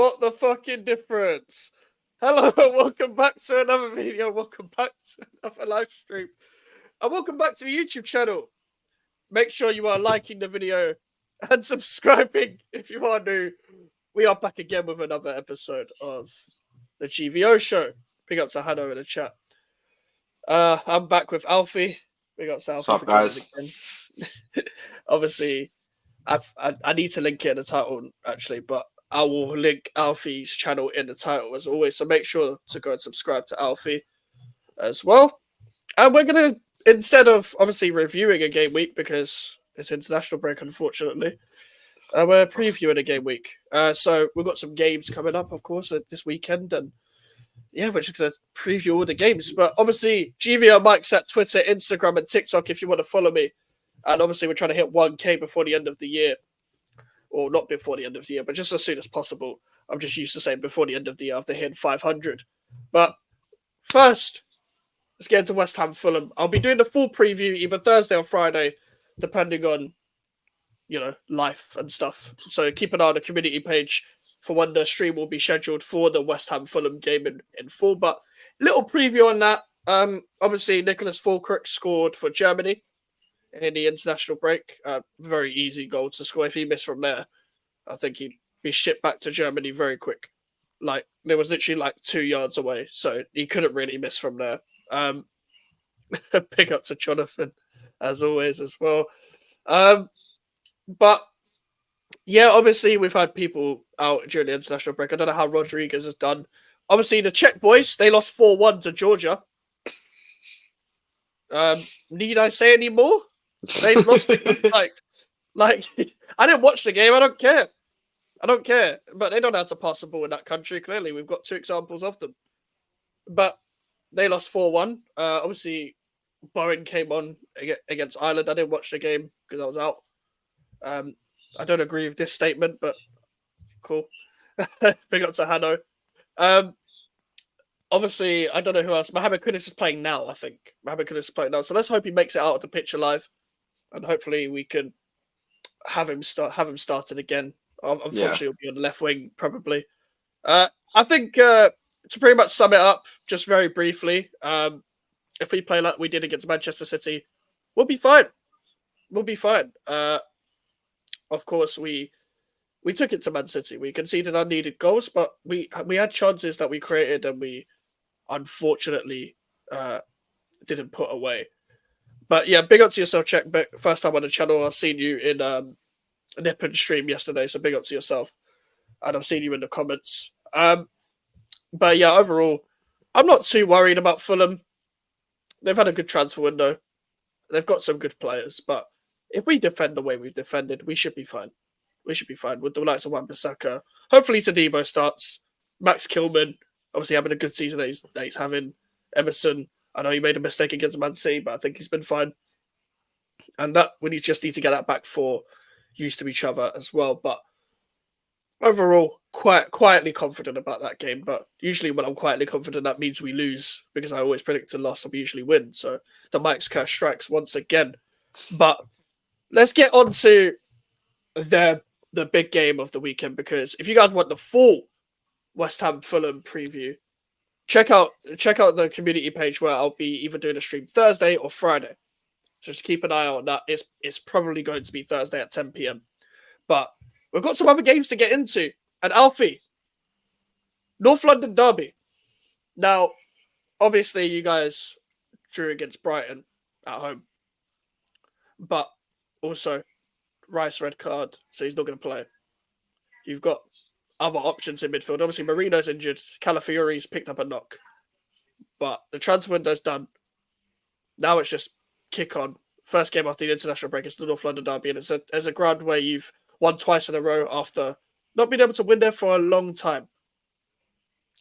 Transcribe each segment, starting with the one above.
spot the fucking difference. Hello and welcome back to another video. Welcome back to another live stream. And welcome back to the YouTube channel. Make sure you are liking the video and subscribing if you are new. We are back again with another episode of the GVO show. Big up to Hano in the chat. I'm back with Alfie. Big up to Alfie What's for up, joining guys? again. Obviously, I need to link it in the title actually, but I will link Alfie's channel in the title as always. So make sure to go and subscribe to Alfie as well. And we're gonna, instead of obviously reviewing a game week because it's international break, unfortunately, we're previewing a game week. So we've got some games coming up, of course, this weekend, and yeah, we're just gonna preview all the games. But obviously, GVO Mike's at Twitter, Instagram, and TikTok if you want to follow me. And obviously, we're trying to hit 1K before the end of the year. Or not before the end of the year, but just as soon as possible. I'm just used to saying before the end of the year after hitting 500. But first, let's get into West Ham Fulham. I'll be doing the full preview either Thursday or Friday, depending on, life and stuff. So keep an eye on the community page for when the stream will be scheduled for the West Ham Fulham game in full. But little preview on that. Obviously, Nicholas Fulkrug scored for Germany in the international break. Very easy goal to score. If he missed from there, I think he'd be shipped back to Germany very quick. Like, there was literally like 2 yards away, so he couldn't really miss from there. Pick up to Jonathan, as always, as well. But yeah, obviously we've had people out during the international break. I don't know how Rodriguez has done. Obviously, the Czech boys, they lost 4-1 to Georgia. Need I say any more? They lost like I didn't watch the game. I don't care. But they don't know how to pass the ball in that country. Clearly, we've got two examples of them. But they lost 4-1. Obviously, Bowen came on against Ireland. I didn't watch the game because I was out. I don't agree with this statement, but cool. Big up to Hanno. Obviously, I don't know who else. Mohamed Kudus is playing now, I think. Mohamed Kudus is playing now. So let's hope he makes it out of the pitch alive. And hopefully we can have him started again. Unfortunately, he'll be on the left wing, probably. I think to pretty much sum it up, just very briefly, if we play like we did against Manchester City, we'll be fine. We'll be fine. Of course, we took it to Man City. We conceded unneeded goals, but we had chances that we created and we unfortunately didn't put away. But yeah, big up to yourself, Czech. First time on the channel. I've seen you in Nippon stream yesterday, so big up to yourself. And I've seen you in the comments. But yeah, overall, I'm not too worried about Fulham. They've had a good transfer window. They've got some good players, but if we defend the way we've defended, we should be fine. We should be fine with the likes of Wan-Bissaka. Hopefully, Todibo starts. Max Kilman, obviously having a good season that he's having. Emerson, I know he made a mistake against Man City, but I think he's been fine. And that we just need to get that back four used to each other as well. But overall, quietly confident about that game. But usually when I'm quietly confident, that means we lose because I always predict a loss and we usually win. So the Mike's curse strikes once again. But let's get on to the big game of the weekend, because if you guys want the full West Ham Fulham preview, check out the community page where I'll be either doing a stream Thursday or Friday. So just keep an eye on that. It's probably going to be Thursday at 10 p.m. But we've got some other games to get into. And Alfie, North London derby. Now, obviously, you guys drew against Brighton at home. But also, Rice red card, so he's not going to play. You've got other options in midfield. Obviously, Marino's injured. Calafiori's picked up a knock. But the transfer window's done. Now it's just kick on. First game after the international break is the North London derby, and it's a ground where you've won twice in a row after not being able to win there for a long time.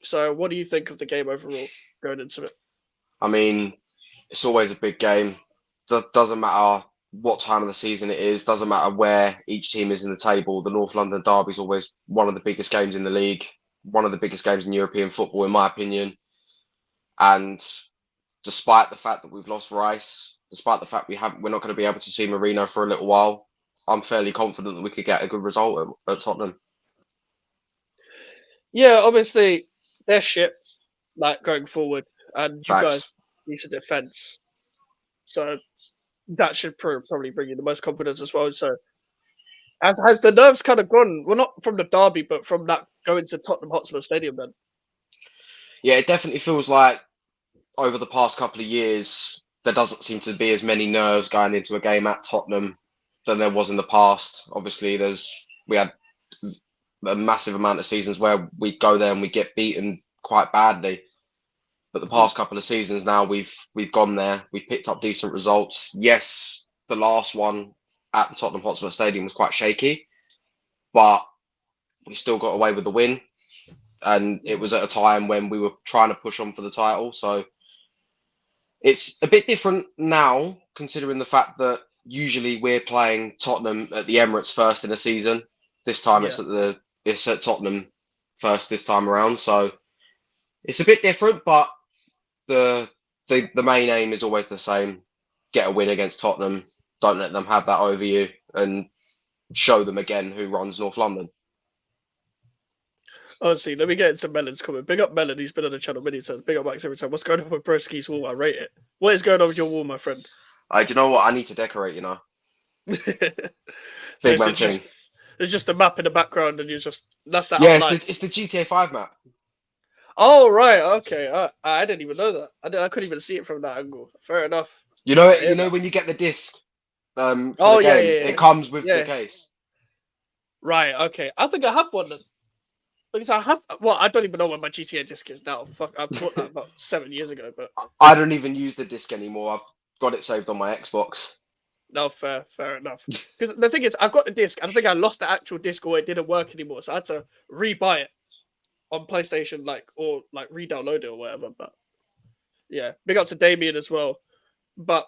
So what do you think of the game overall going into it? I mean, it's always a big game. Doesn't matter what time of the season it is. Doesn't matter where each team is in the table. The North London derby is always one of the biggest games in the league. One of the biggest games in European football, in my opinion. And despite the fact that we've lost Rice, despite the fact we're not going to be able to see Marino for a little while, I'm fairly confident that we could get a good result at Tottenham. Yeah, obviously they're shit. Like going forward, and you guys Facts. decent defense, so that should probably bring you the most confidence as well. So, as has the nerves kind of gone? Well, not from the derby, but from that going to Tottenham Hotspur Stadium. Then, Yeah, it definitely feels like over the past couple of years, there doesn't seem to be as many nerves going into a game at Tottenham than there was in the past. Obviously, we had a massive amount of seasons where we go there and we get beaten quite badly. But the past couple of seasons now, we've gone there, we've picked up decent results. Yes, the last one at the Tottenham Hotspur Stadium was quite shaky, but we still got away with the win. And it was at a time when we were trying to push on for the title. So it's a bit different now, considering the fact that usually we're playing Tottenham at the Emirates first in a season. This time yeah. it's at Tottenham first this time around. So it's a bit different, but the the main aim is always the same: get a win against Tottenham. Don't let them have that over you, and show them again who runs North London. Honestly, let me get into Melon's comment. Big up Melon, he's been on the channel many times. Big up Max every time. What's going on with Broski's wall? I rate it. What is going on with your wall, my friend? Do you know what? I need to decorate. So Big man thing. It's just a map in the background, and that's the Yeah, outline. it's the GTA 5 map. Oh right, okay. I didn't even know that. I couldn't even see it from that angle. Fair enough. You know when you get the disc for the Yeah, game, yeah. it comes with Yeah. the case. Right. Okay. I think I have one then. Because I have. Well, I don't even know what my GTA disc is now. Fuck, I bought that about 7 years ago. But I don't even use the disc anymore. I've got it saved on my Xbox. no, fair enough. Because the thing is, I've got the disc. I think I lost the actual disc, or it didn't work anymore. So I had to re-buy it on PlayStation, or re-download it or whatever. But yeah, big up to Damien as well. But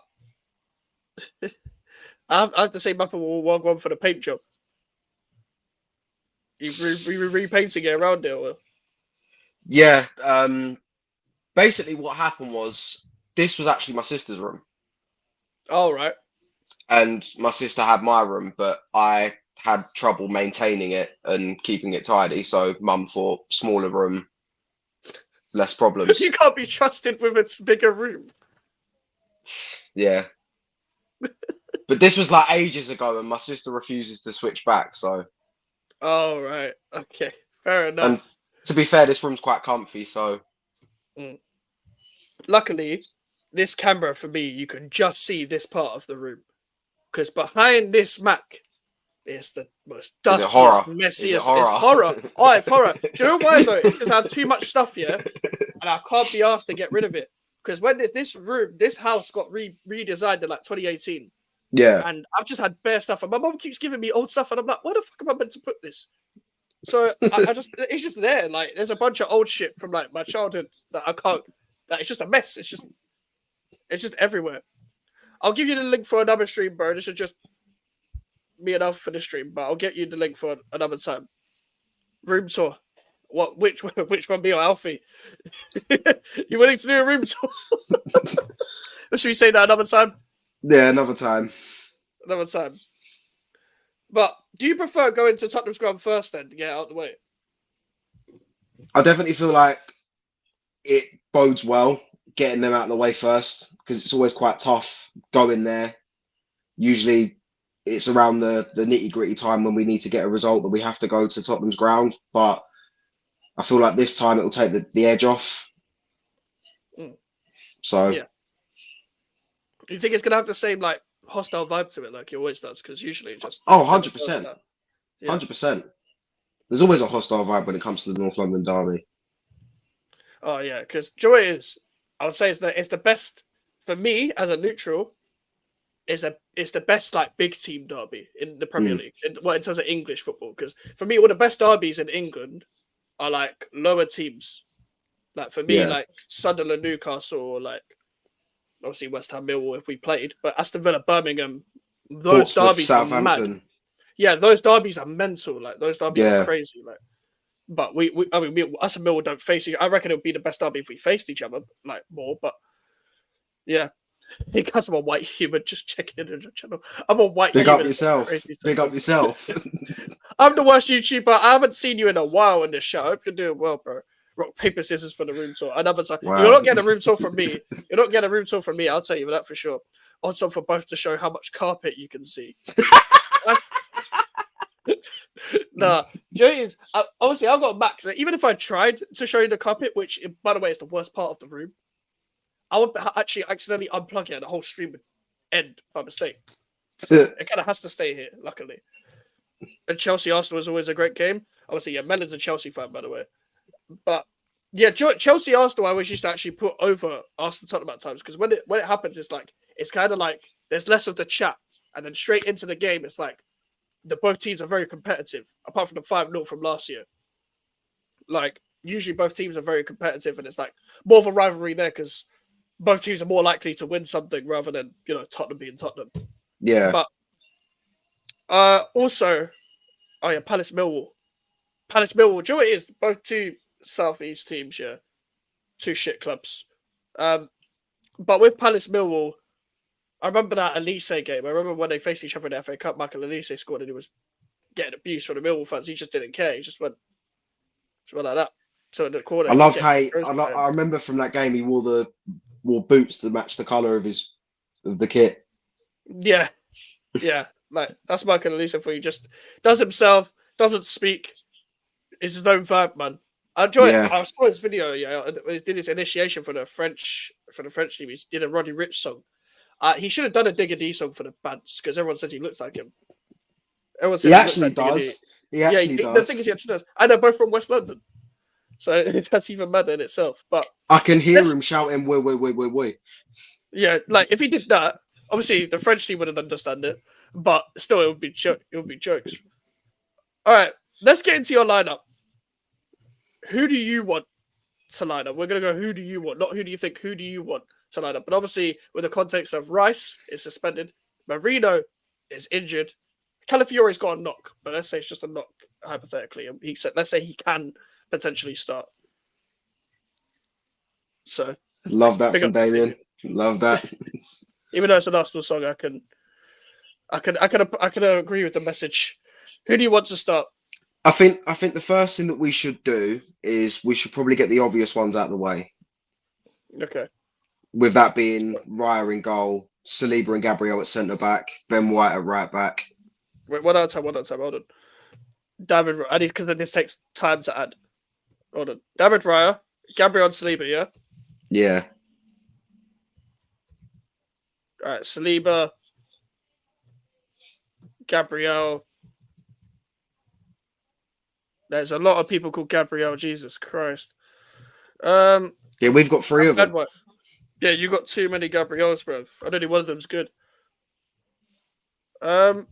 I have to say, Mappa will walk on for the paint job. You repainting it around it, or Yeah. Basically, what happened was this was actually my sister's room, oh right. and my sister had my room, but I had trouble maintaining it and keeping it tidy. So Mum thought smaller room, less problems. You can't be trusted with a bigger room. Yeah. But this was like ages ago, and my sister refuses to switch back. So, Oh right. Okay. Fair enough. and to be fair, this room's quite comfy. So, Luckily, this camera for me, you can just see this part of the room. Because behind this Mac is the most is it dustiest, horror? messiest. Is it horror? It's horror. Oh, it's horror. Do you know why though? It's because I have too much stuff here, and I can't be asked to get rid of it. Because when this house got redesigned in like 2018, Yeah. and I've just had bare stuff, and my mom keeps giving me old stuff, and I'm like, where the fuck am I meant to put this? So it's just there. Like there's a bunch of old shit from like my childhood that I can't. That it's just a mess. It's just everywhere. I'll give you the link for another stream, bro. This is just me and Alfie for the stream, but I'll get you the link for another time. Room tour. Which one, me or Alfie? You willing to do a room tour? Or should we say that another time? Yeah, another time. Another time. But do you prefer going to Tottenham's ground first then to get out of the way? I definitely feel like it bodes well getting them out of the way first, because it's always quite tough going there. Usually it's around the nitty-gritty time when we need to get a result that we have to go to Tottenham's ground. But I feel like this time it will take the edge off. So yeah. You think it's gonna have the same like hostile vibe to it like it always does? Because usually it just 100%. 100%. There's always a hostile vibe when it comes to the North London derby. Oh yeah, because Joy is, I would say it's the best for me as a neutral. It's the best like big team derby in the Premier League. In terms of English football, because for me, all the best derbies in England are like lower teams. Like for me, like Sunderland, Newcastle, or like obviously West Ham, Millwall if we played, but Aston Villa, Birmingham, those derbies are mad. Yeah, those derbies are mental. Like those derbies are crazy. Like, but us and Millwall don't face each. I reckon it would be the best derby if we faced each other like more. But yeah, He got some white human just checking in the channel. I'm a white Big human. up yourself. Big up yourself. I'm the worst YouTuber. I haven't seen you in a while in this show. I hope you're doing well, bro. Rock, paper, scissors for the room tour. Another time. Wow. You're not getting a room tour from me. You're not getting a room tour from me. I'll tell you that for sure. Also for both to show how much carpet you can see. Nah, is obviously I've got a max. Even if I tried to show you the carpet, which by the way is the worst part of the room, I would actually accidentally unplug it and the whole stream would end by mistake. So it kind of has to stay here, luckily. And Chelsea Arsenal is always a great game. Obviously, yeah, Melon's a Chelsea fan, by the way. But yeah, Chelsea Arsenal, I always used to actually put over Arsenal Tottenham at times because when it happens, it's kind of like there's less of the chat, and then straight into the game, it's like both teams are very competitive. Apart from the 5-0 from last year, like usually both teams are very competitive, and it's like more of a rivalry there because both teams are more likely to win something rather than Tottenham being Tottenham. Yeah. But also, oh yeah, Palace Millwall. Do you know what it is? Both two Southeast teams, yeah. Two shit clubs. But with Palace Millwall, I remember that Elise game. I remember when they faced each other in the FA Cup, Michael Elise scored and he was getting abused from the Millwall fans. He just didn't care. He just went like that. So in the corner. I loved how I remember from that game he wore boots to match the colour of the kit. Yeah. Yeah. Like that's Michael Elise for you. Just does himself, doesn't speak. It's his own vibe, man. I enjoyed it. I saw his video, yeah. He did his initiation for the French team. He did a Roddy Rich song. He should have done a Digger D song for the bands because everyone says he looks like him. Everyone says he actually does. He actually does. The thing is, he actually does. And they're both from West London, so that's even madder in itself. But I can hear him shouting, "Wait." Yeah, like if he did that, obviously the French team wouldn't understand it, but still, it would be jokes. All right, let's get into your lineup. Who do you want to line up? We're gonna go. Who do you want? Not who do you think. Who do you want to line up? But obviously, with the context of Rice is suspended, Marino is injured, Calafiore's got a knock, but let's say it's just a knock hypothetically. He said, let's say he can potentially start. So love that from Damien. Love that. Even though it's an Arsenal song, I can agree with the message. Who do you want to start? I think the first thing that we should do is we should probably get the obvious ones out of the way. Okay. With that being Raya in goal, Saliba and Gabriel at centre back, Ben White at right back. Wait, one at a time. Hold on. David, I need because this takes time to add. Hold on. David Raya, Gabriel and Saliba, yeah? Yeah. All right, Saliba, Gabriel. There's a lot of people called Gabriel. Jesus Christ. Yeah, we've got 3 of them. Yeah, you got too many Gabriels, bro. And only one of them's good. Okay,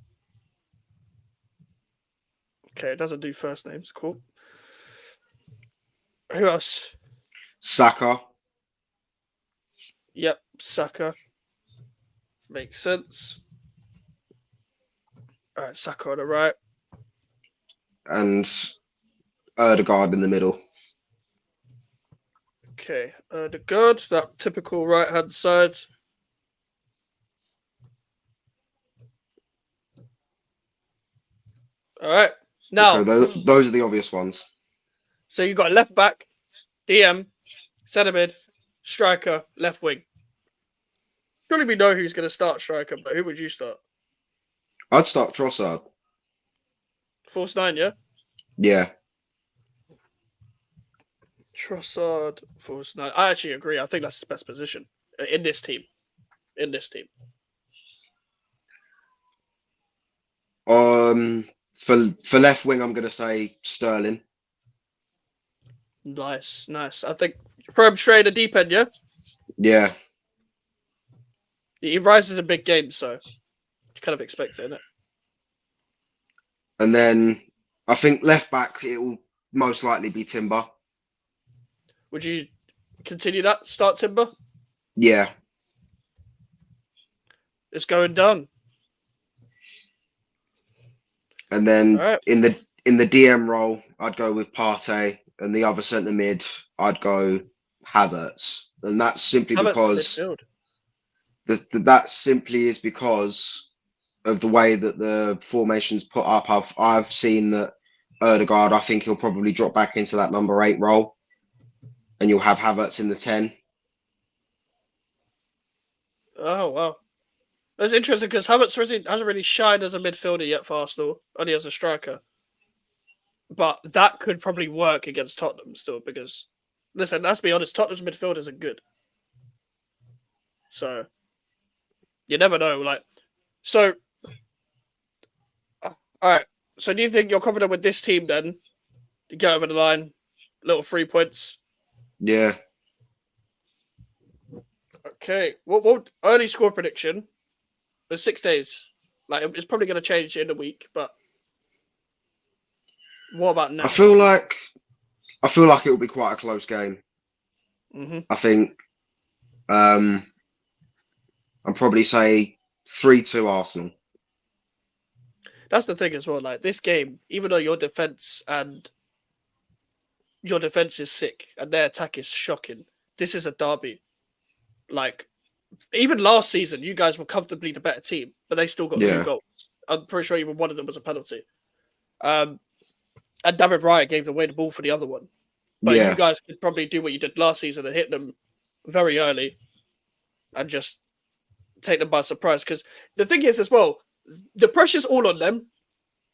it doesn't do first names. Cool. Who else? Saka. Yep, Saka. Makes sense. All right, Saka on the right. And Erdegaard in the middle. Okay, Erdegaard, that typical right-hand side. All right, now okay, those are the obvious ones. So you got left back, DM, centre mid, striker, left wing. Surely we know who's going to start striker, but who would you start? I'd start Trossard. False 9, yeah? Yeah. Trossard, false 9. I actually agree. I think that's his best position in this team. For left wing, I'm going to say Sterling. Nice. I think throw him straight in the deep end, yeah? Yeah. He rises in big games, so you kind of expect it, innit? And then I think left back, it will most likely be Timber. Would you continue that? Start Timber? Yeah. It's going down. And then in the DM role, I'd go with Partey, and the other centre mid, I'd go Havertz. And that's simply because that simply is because of the way that the formation's put up. I've seen that Ødegaard, I think he'll probably drop back into that number 8 role, and you'll have Havertz in the 10. Oh wow, that's interesting because Havertz hasn't really shined as a midfielder yet for Arsenal, only as a striker. But that could probably work against Tottenham still because, listen, let's be honest, Tottenham's midfielders are good. So you never know. Like, so all right. So do you think you're confident with this team then? You get over the line, little 3 points. Yeah. Okay. What early score prediction? There's 6 days. Like it's probably going to change in a week, but what about now? I feel like it will be quite a close game. Mm-hmm. I think I'd probably say 3-2 Arsenal. That's the thing as well. Like this game, even though your defense is sick and their attack is shocking, this is a derby. Like even last season, you guys were comfortably the better team, but they still got 2 goals. I'm pretty sure even one of them was a penalty. And David Raya gave away the ball for the other one. But you guys could probably do what you did last season and hit them very early and just take them by surprise. Because the thing is as well, the pressure's all on them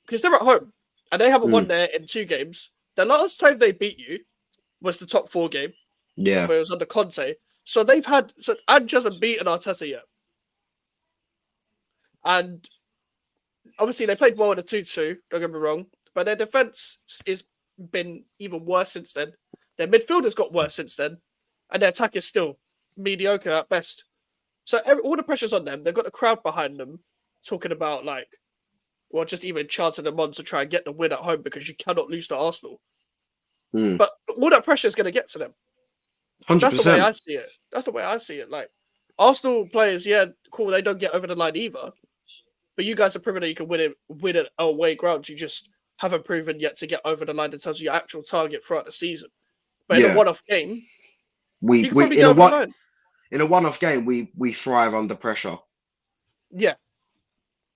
because they're at home and they haven't won there in 2 games. The last time they beat you was the top 4 game. Yeah. Where it was under Conte. So they've had... So Ange hasn't beaten Arteta yet. And obviously they played well in a 2-2, don't get me wrong. But their defence has been even worse since then. Their midfield has got worse since then. And their attack is still mediocre at best. So all the pressure's on them. They've got the crowd behind them talking about like, well, just even chanting them on to try and get the win at home because you cannot lose to Arsenal. But all that pressure is going to get to them. 100%. That's the way I see it. That's the way I see it. Like, Arsenal players, yeah, cool, they don't get over the line either. But you guys are proving that you can win it away ground. You just haven't proven yet to get over the line in terms of your actual target throughout the season. But in a one-off game, you can probably get over the line. In a one-off game, we thrive under pressure. Yeah.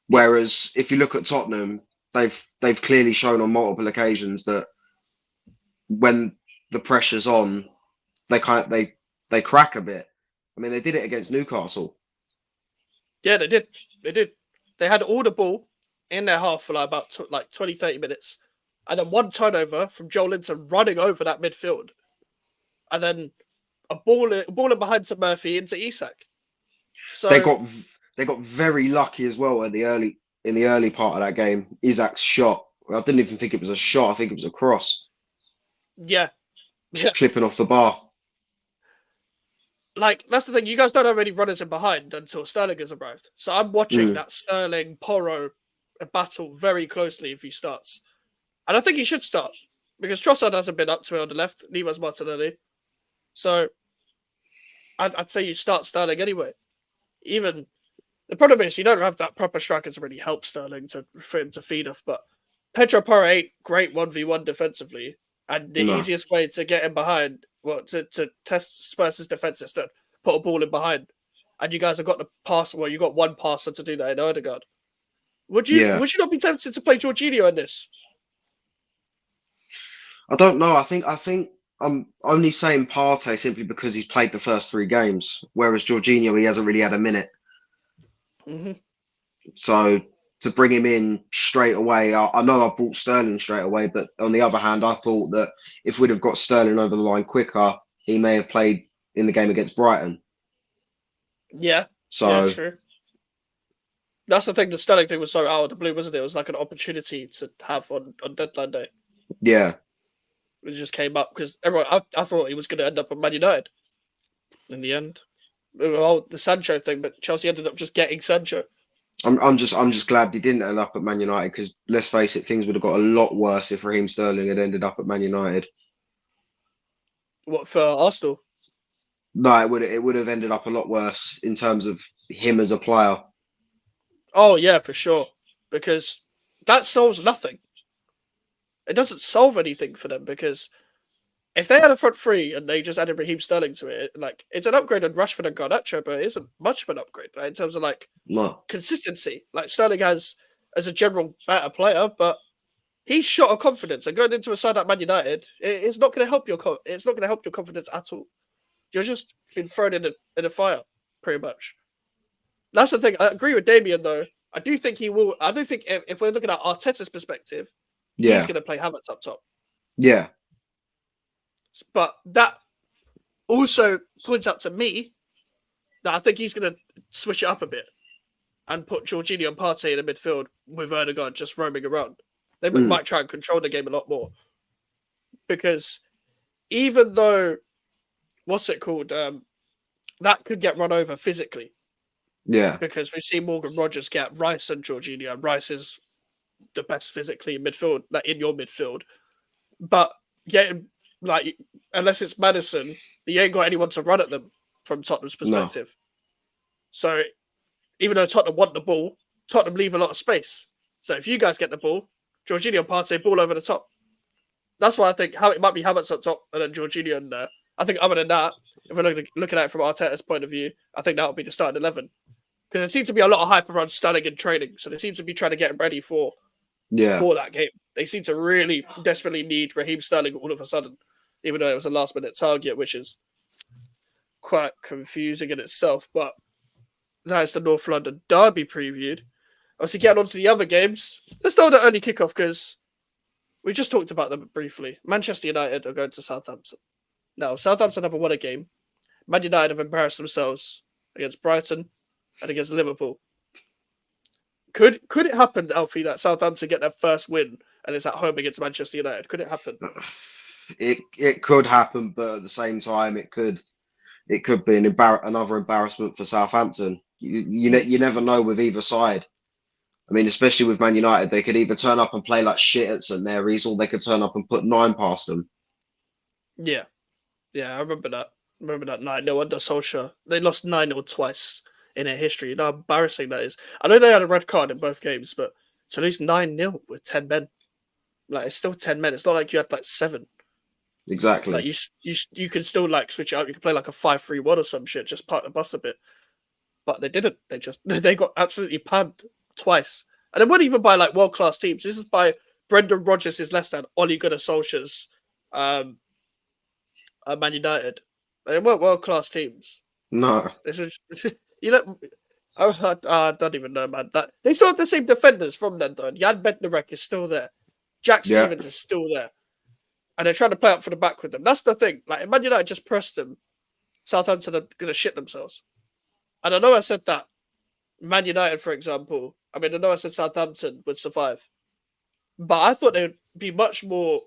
Whereas if you look at Tottenham, they've clearly shown on multiple occasions that when the pressure's on, they crack a bit. I mean, they did it against Newcastle. Yeah, they did. They had all the ball in their half for like about 20, 30 minutes. And then one turnover from Joe Linton running over that midfield. And then a baller behind to Murphy into Isak. So they got very lucky as well in the early part of that game. Isak's shot. I didn't even think it was a shot. I think it was a cross. Yeah. Clipping off the bar. Like, that's the thing. You guys don't have any runners in behind until Sterling has arrived. So I'm watching that Sterling Porro battle very closely if he starts. And I think he should start because Trossard hasn't been up to it on the left. Neither has Martinelli. So I'd say you start Sterling anyway. Even the problem is you don't have that proper striker to really help Sterling for him to feed off. But Pedro Porro ain't great 1v1 defensively. And the easiest way to get him behind, to test Spurs' defense is to put a ball in behind. And you guys have got the pass, you got one passer to do that in Ødegaard. Would you not be tempted to play Jorginho in this? I don't know. I think I'm only saying Partey simply because he's played the first 3 games, whereas Jorginho, he hasn't really had a minute. Mm-hmm. So to bring him in straight away, I know I brought Sterling straight away, but on the other hand, I thought that if we'd have got Sterling over the line quicker, he may have played in the game against Brighton. Yeah. So yeah, true. That's the thing. The Sterling thing was so out of the blue, wasn't it? It was like an opportunity to have on deadline day. Yeah. It just came up because everyone. I thought he was going to end up at Man United. In the end, the Sancho thing, but Chelsea ended up just getting Sancho. I'm just glad he didn't end up at Man United because let's face it, things would have got a lot worse if Raheem Sterling had ended up at Man United. What, for Arsenal? No, it would have ended up a lot worse in terms of him as a player. Oh yeah, for sure. Because that solves nothing. It doesn't solve anything for them because if they had a front three and they just added Raheem Sterling to it, like it's an upgrade on Rashford and Garnacho, but it isn't much of an upgrade in terms of like consistency. Like Sterling has as a general better player, but he's shot of confidence, and going into a side like Man United, it's not going to help your it's not going to help your confidence at all. You're just been thrown in a fire, pretty much. That's the thing. I agree with Damien though. I do think he will. I do think if we're looking at Arteta's perspective, he's going to play Havertz up top. Yeah. But that also points out to me that I think he's going to switch it up a bit and put Jorginho and Partey in the midfield with Erdogan just roaming around. They might try and control the game a lot more. Because even though, what's it called? That could get run over physically. Yeah. Because we've seen Morgan Rogers get Rice and Jorginho. Rice is the best physically in midfield, like in your midfield. But getting, like, unless it's Maddison, you ain't got anyone to run at them from Tottenham's perspective. No. So even though Tottenham want the ball, Tottenham leave a lot of space. So if you guys get the ball, Jorginho and Partey ball over the top. That's why I think how it might be Havertz up top and then Jorginho in there. I think other than that, if we're looking at it from Arteta's point of view, I think that would be the starting 11. Because there seems to be a lot of hype around Sterling in training. So they seem to be trying to get him ready for that game. They seem to really desperately need Raheem Sterling all of a sudden, even though it was a last-minute target, which is quite confusing in itself. But that is the North London derby previewed. Obviously, getting on to the other games. Let's start with the early kickoff because we just talked about them briefly. Manchester United are going to Southampton. Now, Southampton haven't won a game. Man United have embarrassed themselves against Brighton and against Liverpool. Could it happen, Alfie, that Southampton get their first win and it's at home against Manchester United? Could it happen? It could happen, but at the same time, it could be another embarrassment for Southampton. You never know with either side. I mean, especially with Man United, they could either turn up and play like shit at St Mary's, or they could turn up and put 9 past them. Yeah, I remember that. 9-0 under Solskjaer. They lost 9-0 twice in their history. You know how embarrassing that is. I know they had a red card in both games, but to lose 9-0 with 10 men, like it's still 10 men. It's not like you had like 7. Exactly. Like you can still like switch it up. You can play like a 5-3-1 or some shit. Just park the bus a bit. But they didn't. They got absolutely panned twice, and it wasn't even by like world class teams. This is by Brendan Rodgers' Leicester and Ole Gunnar Solskjaer's Man United. They weren't world class teams. No. This is, I don't even know, man. That they still have the same defenders from then, though. Jan Bednarek is still there. Jack Stevens is still there. And they're trying to play up for the back with them. That's the thing. Like, Man United just pressed them. Southampton are going to shit themselves. And I know I said that Man United, for example, I know I said Southampton would survive. But I thought they would be much more,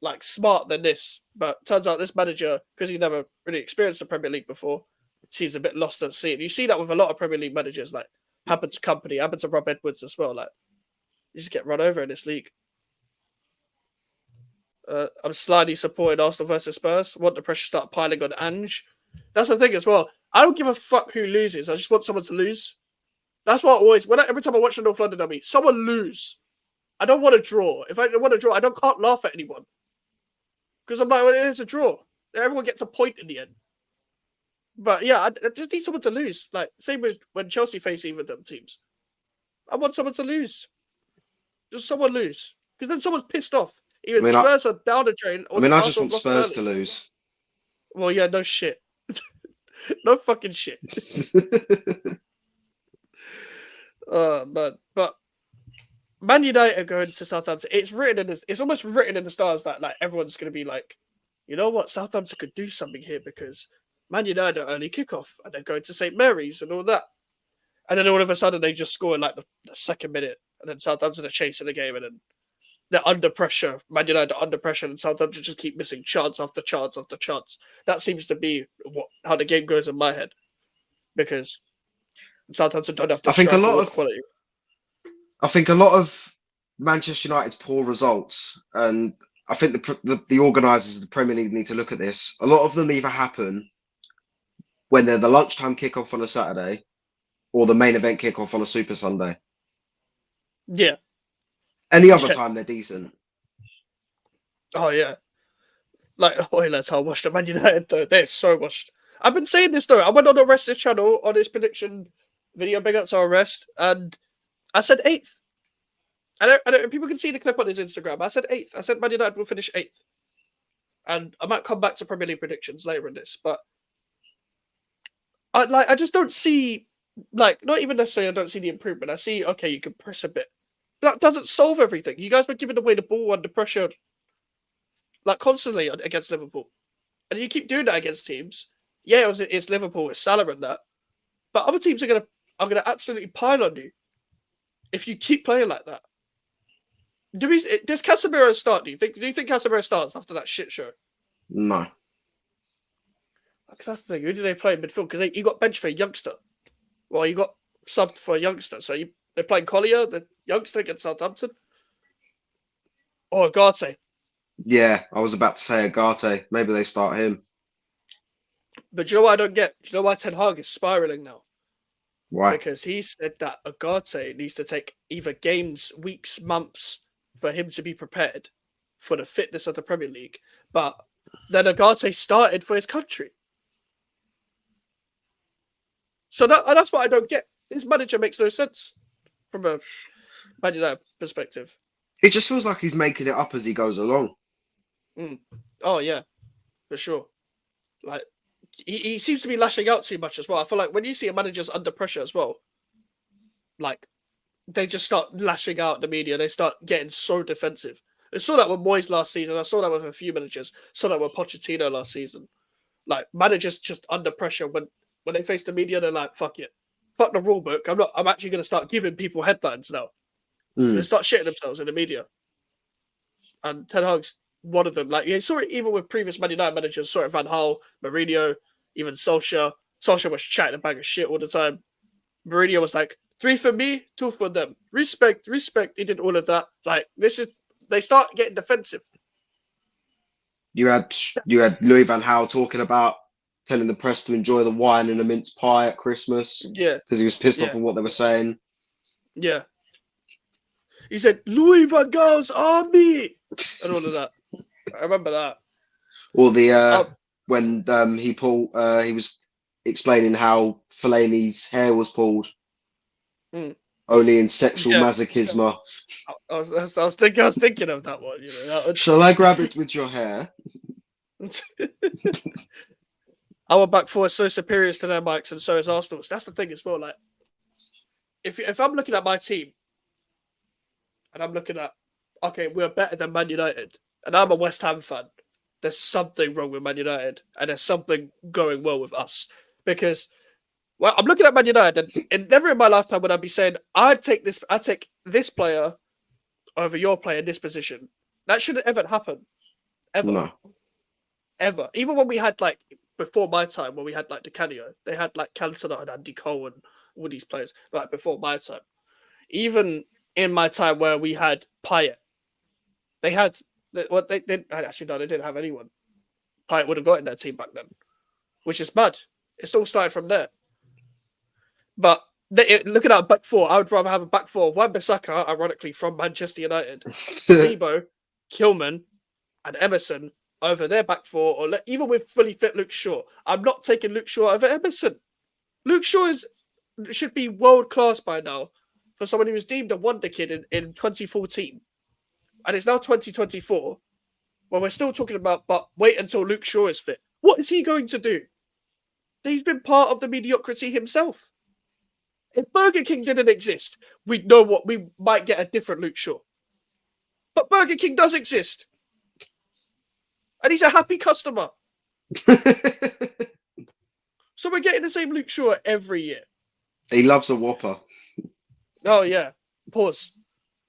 like, smart than this. But turns out this manager, because he's never really experienced the Premier League before, seems a bit lost at sea. And you see that with a lot of Premier League managers, like, happened to Company, happened to Rob Edwards as well. Like, you just get run over in this league. I'm slightly supporting Arsenal versus Spurs. I want the pressure to start piling on Ange. That's the thing as well. I don't give a fuck who loses. I just want someone to lose. That's what I always... every time I watch the North London derby, someone lose. I don't want to draw. If I want to draw, can't laugh at anyone. Because I'm like, well, it's a draw. Everyone gets a point in the end. But yeah, I just need someone to lose. Like, same with when Chelsea face either of them teams. I want someone to lose. Just someone lose. Because then someone's pissed off. Either Spurs are down the drain. Or I just want Spurs to lose. Well, yeah, no shit. No fucking shit. Oh, man. But Man United are going to Southampton. It's almost written in the stars that like everyone's going to be like, you know what, Southampton could do something here because Man United are early kickoff and they're going to St Mary's and all that. And then all of a sudden they just score in like the second minute, and then Southampton are chasing the game, and then they're under pressure. Man United are under pressure, and Southampton just keep missing chance after chance after chance. That seems to be how the game goes in my head, because Southampton don't have to struggle with quality. I think a lot of Manchester United's poor results, and I think the organisers of the Premier League need to look at this. A lot of them either happen when they're the lunchtime kickoff on a Saturday or the main event kickoff on a Super Sunday. Yeah. Any other time, they're decent. Oh, yeah. Like, oh, that's how washed up Man United, though. They're so washed. I've been saying this, though. I went on the Rest's channel on his prediction video, big up to our Rest, and I said 8th. People can see the clip on his Instagram. I said 8th. I said Man United will finish 8th. And I might come back to Premier League predictions later in this, but I just don't see, like, not even necessarily I don't see the improvement. I see, okay, you can press a bit. That doesn't solve everything. You guys were giving away the ball under pressure, like, constantly against Liverpool. And you keep doing that against teams. Yeah, it's Liverpool, it's Salah and that. But other teams are gonna absolutely pile on you if you keep playing like that. Does Casemiro start? Do you think Casemiro starts after that shit show? No. Because that's the thing. Who do they play in midfield? Because you got bench for a youngster. Well, you got subbed for a youngster. So they're playing Collier, the youngster against Southampton. Or Ugarte. Yeah, I was about to say Ugarte. Maybe they start him. But do you know what I don't get? Do you know why Ten Hag is spiraling now? Why? Because he said that Ugarte needs to take either games, weeks, months for him to be prepared for the fitness of the Premier League. But then Ugarte started for his country. So that's what I don't get. His manager makes no sense from a Man United perspective. It just feels like he's making it up as he goes along. Oh, yeah, for sure. Like, he seems to be lashing out too much as well. I feel like when you see a manager's under pressure as well, like, they just start lashing out at the media. They start getting so defensive. I saw that with Moyes last season. I saw that with a few managers. I saw that with Pochettino last season. Like, managers just under pressure when they face the media, they're like, fuck it. Fuck the rule book. I'm actually going to start giving people headlines now. They start shitting themselves in the media. And Ten Hag's one of them. Like, you saw it even with previous Man United managers. Saw it Van Gaal, Mourinho, even Solskjaer. Solskjaer was chatting a bag of shit all the time. Mourinho was like, 3 for me, 2 for them. Respect. He did all of that. Like, they start getting defensive. You had Louis Van Gaal talking about telling the press to enjoy the wine and a mince pie at Christmas. Yeah. Because he was pissed off of what they were saying. Yeah. He said, Louis Van Gaal's army! And all of that. I remember that. Or when he was explaining how Fellaini's hair was pulled. Only in sexual masochism. I was thinking of that one. You know, Shall I grab it with your hair? Our back four is so superior to their bikes, and so is Arsenal's. That's the thing as well. Like, if I'm looking at my team, and I'm looking at, okay, we're better than Man United, and I'm a West Ham fan, there's something wrong with Man United, and there's something going well with us. Because, well, I'm looking at Man United, and never in my lifetime would I be saying, I'd take this player over your player in this position. That shouldn't ever happen. Ever. No. Ever. Even when we had, like, before my time, when we had, like, Di Canio, they had, like, Cantona and Andy Cole and all these players, like, before my time. Even in my time where we had Payet, they had, well, they didn't have anyone. Payet would have got in their team back then, which is mad. It's all started from there. But looking at a back four, I would rather have a back four of Wan-Bissaka, ironically from Manchester United, Saliba, Kilman, and Emerson over their back four, or even with fully fit Luke Shaw. I'm not taking Luke Shaw over Emerson. Luke Shaw should be world class by now for someone who was deemed a wonder kid in 2014, and it's now 2024. Well, we're still talking about, but wait until Luke Shaw is fit. What is he going to do? He's been part of the mediocrity himself. If Burger King didn't exist, we'd know what we might get a different Luke Shaw. But Burger King does exist. And he's a happy customer. So we're getting the same Luke Shaw every year. He loves a Whopper. Oh, yeah. Pause.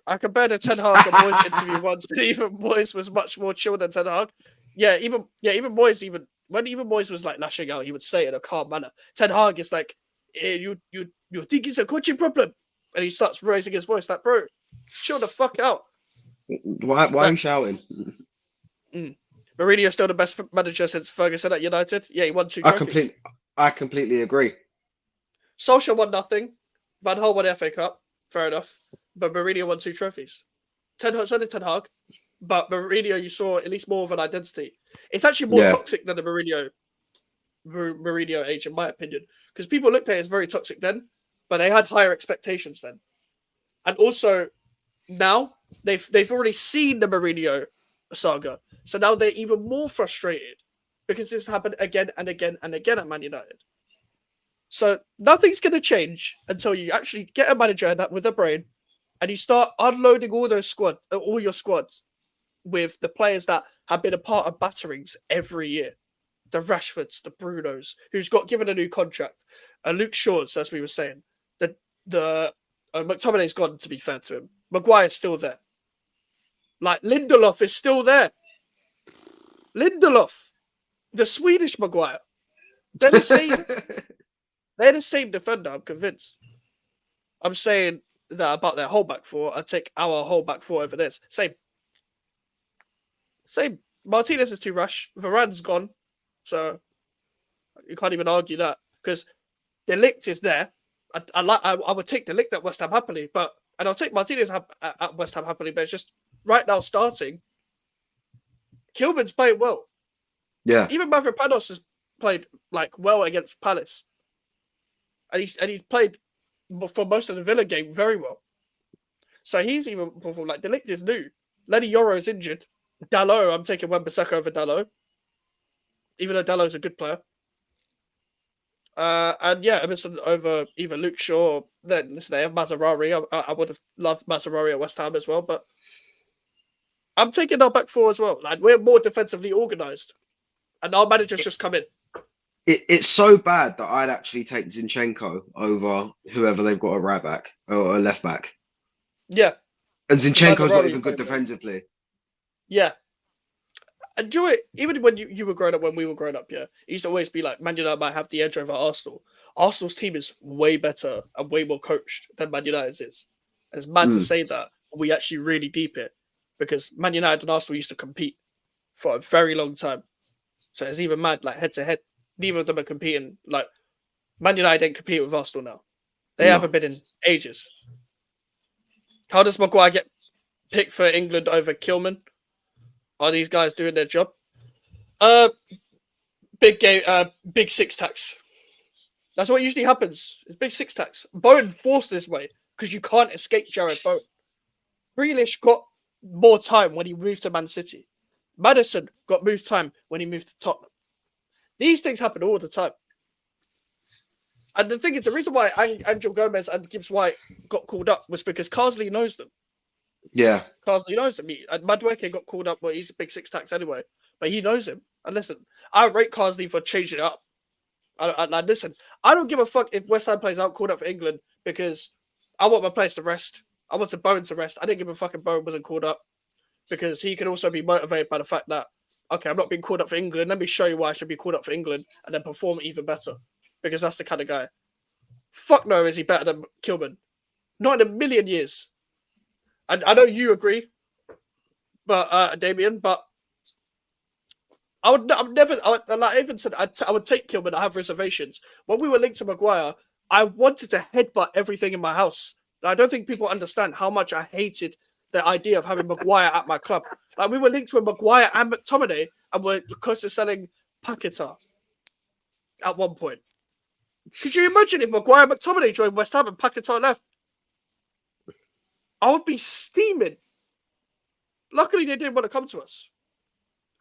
I compared to Ten Hag and Moyes interview once. Even Moyes was much more chill than Ten Hag. Even Moyes, when Moyes was like lashing out, he would say it in a calm manner. Ten Hag is like, hey, you think it's a coaching problem? And he starts raising his voice like, bro, chill the fuck out. Why are you shouting? Mourinho's still the best manager since Ferguson at United. Yeah, he won 2 trophies. I completely agree. Solskjaer won nothing. Van Gaal won the FA Cup. Fair enough. But Mourinho won 2 trophies. So did Ten Hag. but Mourinho, you saw at least more of an identity. It's actually more Yeah. toxic than the Mourinho age, in my opinion, because people looked at it as very toxic then, but they had higher expectations then, and also now they've already seen the Mourinho saga, so now they're even more frustrated because this happened again and again and again at Man United. So nothing's going to change until you actually get a manager that with a brain, and you start unloading all your squads with the players that have been a part of batterings every year. The Rashfords, the Brunos, who's got given a new contract, Luke Shaw's, as we were saying. The McTominay's gone, to be fair to him. Maguire's still there. Like, Lindelof is still there. Lindelof, the Swedish Maguire. They're the same. They're the same defender, I'm convinced. I'm saying that about their whole back four. I take our whole back four over this. Same. Martinez is too rash. Varane's gone. So you can't even argue that. Because De Ligt is there. I would take De Ligt at West Ham happily, and I'll take Martinez at West Ham happily, but it's just right now starting. Kilman's playing well. Yeah. Even Mavropanos has played like well against Palace. And he's played for most of the Villa game very well. So he's even performed. Like, De Ligt is new. Lenny Yoro is injured. Dalot, I'm taking Wan-Bissaka over Dalot. Even though Dalot's a good player. And yeah, Emerson over either Luke Shaw or then listen, they have Mazzarari. I would have loved Mazzarari at West Ham as well, but I'm taking our back four as well. Like, we're more defensively organised. And our managers just come in. It's so bad that I'd actually take Zinchenko over whoever they've got a right back or a left back. Yeah. And Zinchenko's not even good defensively. Yeah. And do it, even when you were growing up, when we were growing up, yeah, it used to always be like Man United might have the edge over Arsenal. Arsenal's team is way better and way more coached than Man United's is. And it's mad to say that, but we actually really deep it because Man United and Arsenal used to compete for a very long time. So it's even mad, like head to head. Neither of them are competing. Like, Man United ain't compete with Arsenal now. They haven't been in ages. How does Maguire get picked for England over Kilman? Are these guys doing their job? Big game, big six tax. That's what usually happens. It's big six tax. Bowen forced this way because you can't escape Jared Bowen. Grealish got more time when he moved to Man City. Maddison got moved time when he moved to Tottenham. These things happen all the time. And the thing is, the reason why Angel Gomez and Gibbs White got called up was because Carsley knows them. Yeah. Carsley knows them. And Madueke got called up, well, he's a big six tax anyway. But he knows him. And listen, I rate Carsley for changing it up. And listen, I don't give a fuck if West Ham players aren't called up for England because I want my players to rest. I want Bowen to rest. I didn't give a fuck if Bowen wasn't called up because he can also be motivated by the fact that, okay, I'm not being called up for England. Let me show you why I should be called up for England and then perform even better because that's the kind of guy. Fuck no, is he better than Kilman? Not in a million years. And I know you agree, but Damien, but I would take Kilman. I have reservations. When we were linked to Maguire, I wanted to headbutt everything in my house. I don't think people understand how much I hated the idea of having Maguire at my club. Like, we were linked with Maguire and McTominay, and we're close to selling Paquetá at one point. Could you imagine if Maguire and McTominay joined West Ham and Paquetá left? I would be steaming. Luckily, they didn't want to come to us.